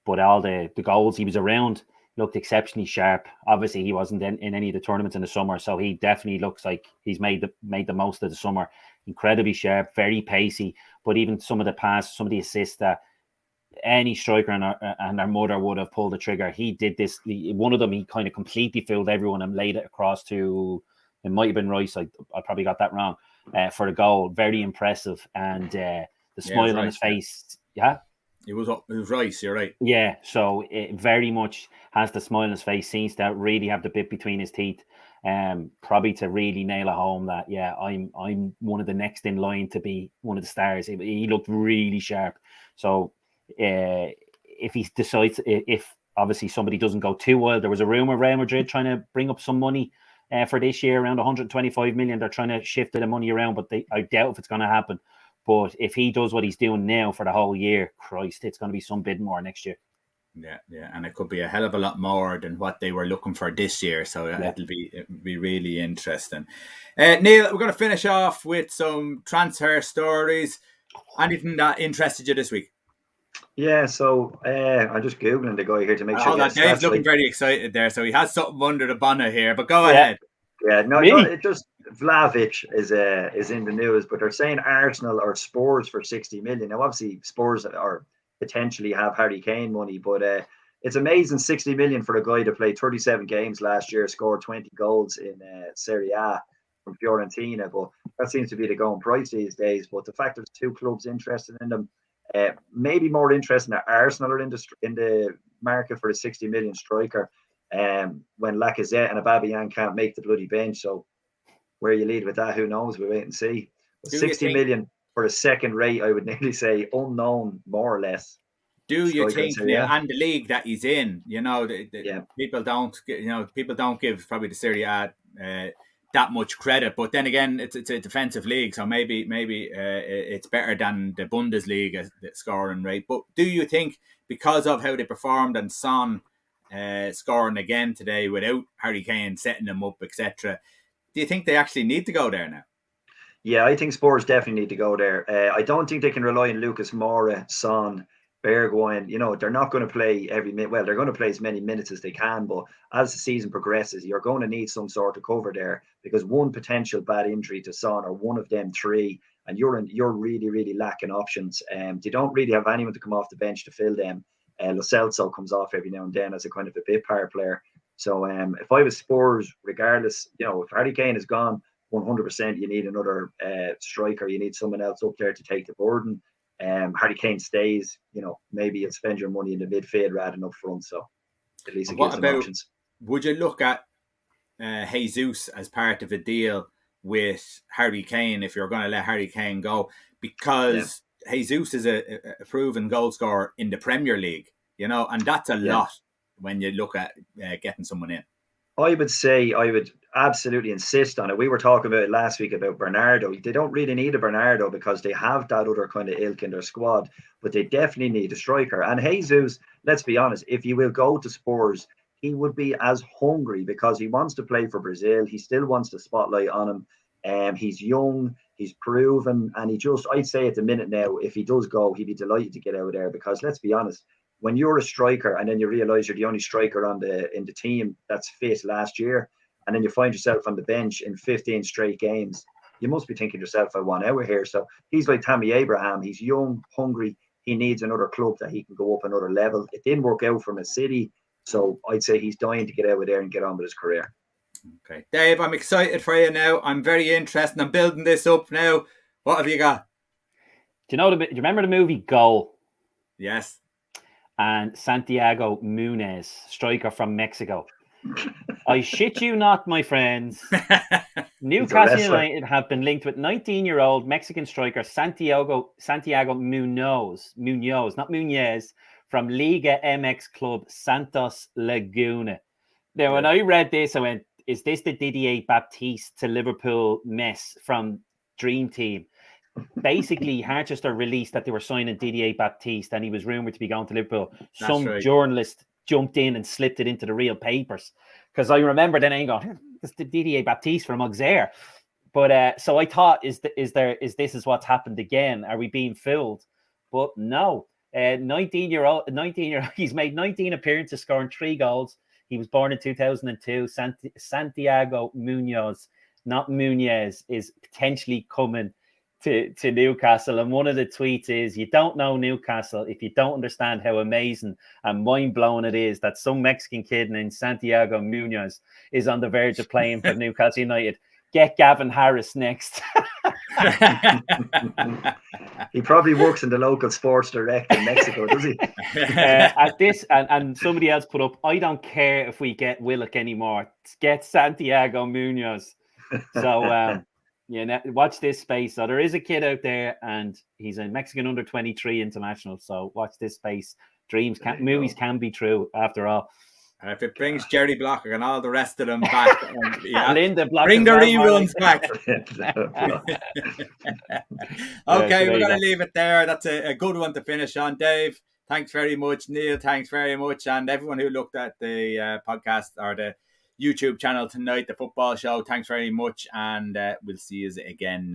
But all the goals he was around looked exceptionally sharp. Obviously, he wasn't in any of the tournaments in the summer, so he definitely looks like he's made the most of the summer. incredibly sharp, very pacey. But even some of the passes, some of the assists that any striker and our mother would have pulled the trigger. He did this. One of them, he kind of completely fooled everyone and laid it across to, it might have been Rice. I probably got that wrong, for the goal. Very impressive. And the smile on his face. Yeah. It was Rice, you're right. Yeah, so it very much has the smile on his face, seems to really have the bit between his teeth, probably to really nail it home that, yeah, I'm one of the next in line to be one of the stars. He looked really sharp. So if he decides, if obviously somebody doesn't go too wild, there was a rumour Real Madrid trying to bring up some money for this year, around 125 million. They're trying to shift the money around, but I doubt if it's going to happen. But if he does what he's doing now for the whole year, Christ, it's going to be some bit more next year. Yeah, and it could be a hell of a lot more than what they were looking for this year. So it'll be really interesting. Neil, we're going to finish off with some transfer stories. Anything that interested you this week? Yeah, so I'm just Googling the guy here to make sure. Dave's looking very excited there, so he has something under the bonnet here, but go ahead. Yeah, no, it just Vlahovic is in the news, but they're saying Arsenal or Spurs for 60 million. Now, obviously, Spurs are potentially have Harry Kane money, but it's amazing 60 million for a guy to play 37 games last year, scored 20 goals in Serie A from Fiorentina. But that seems to be the going price these days. But the fact there's two clubs interested in them, maybe more interesting that Arsenal are in the market for a 60 million striker. When Lacazette and Aubameyang can't make the bloody bench, so where you lead with that, who knows? We'll wait and see. 60 million for a second rate, I would nearly say unknown, more or less. Do you think, and the league that he's in, people don't give probably the Serie A that much credit, but then again, it's a defensive league, so maybe it's better than the Bundesliga scoring rate. But do you think, because of how they performed and Son scoring again today without Harry Kane setting them up, etc., do you think they actually need to go there now? Yeah, I think Spurs definitely need to go there. I don't think they can rely on Lucas Moura, Son, Bergwijn. They're not going to play every minute. Well, they're going to play as many minutes as they can, but as the season progresses, you're going to need some sort of cover there, because one potential bad injury to Son, or one of them three, and you're really, really lacking options. They don't really have anyone to come off the bench to fill them. Lo Celso comes off every now and then as a kind of a bit power player. So if I was Spurs, regardless, if Harry Kane is gone, 100%, you need another striker. You need someone else up there to take the burden. Harry Kane stays, maybe you'll spend your money in the midfield rather than up front. So at least it gives them options. Would you look at Jesus as part of a deal with Harry Kane if you're going to let Harry Kane go? Because Jesus is a proven goal scorer in the Premier League, and that's a lot when you look at getting someone in. I would absolutely insist on it. We were talking about it last week about Bernardo. They don't really need a Bernardo because they have that other kind of ilk in their squad, but they definitely need a striker. And Jesus, let's be honest, if you will go to Spurs, he would be as hungry because he wants to play for Brazil. He still wants the spotlight on him. He's young, he's proven, and I'd say at the minute now, if he does go, he'd be delighted to get out there, because let's be honest, when you're a striker and then you realise you're the only striker in the team that's fit last year, and then you find yourself on the bench in 15 straight games, you must be thinking to yourself, I want out of here. So he's like Tammy Abraham. He's young, hungry. He needs another club that he can go up another level. It didn't work out from a City, so I'd say he's dying to get out of there and get on with his career. Okay, Dave, I'm excited for you now. I'm very interested. I'm building this up now. What have you got? Do you remember the movie Goal? Yes. And Santiago Munoz, striker from Mexico. I shit you not, my friends. Newcastle United have been linked with 19-year-old Mexican striker Santiago Munoz, not Munez, from Liga MX club Santos Laguna. Now, when I read this, I went, is this the Didier Baptiste to Liverpool mess from Dream Team? Basically, Harchester released that they were signing Didier Baptiste and he was rumoured to be going to Liverpool. Some journalist jumped in and slipped it into the real papers. Because I remember then I going, it's the Didier Baptiste from Auxerre. But so I thought, is this what's happened again? Are we being fooled? But no. 19-year-old, he's made 19 appearances, scoring 3 goals. He was born in 2002. Santiago Munoz, not Munez, is potentially coming to Newcastle, and one of the tweets is, "You don't know Newcastle if you don't understand how amazing and mind-blowing it is that some Mexican kid named Santiago Munoz is on the verge of playing for Newcastle United. Get Gavin Harris next." He probably works in the local sports direct in Mexico, does he? At this, and somebody else put up, "I don't care if we get Willock anymore. Get Santiago Munoz." So, watch this space. So there is a kid out there, and he's a Mexican under-23 international. So watch this space. Movies can be true after all. And if it brings Jerry Blocker and all the rest of them back, Linda Blocker, bring the reruns back. Okay, we're going to leave it there. That's a good one to finish on. Dave, thanks very much. Neil, thanks very much. And everyone who looked at the podcast or the YouTube channel tonight, the football show, thanks very much. And we'll see you again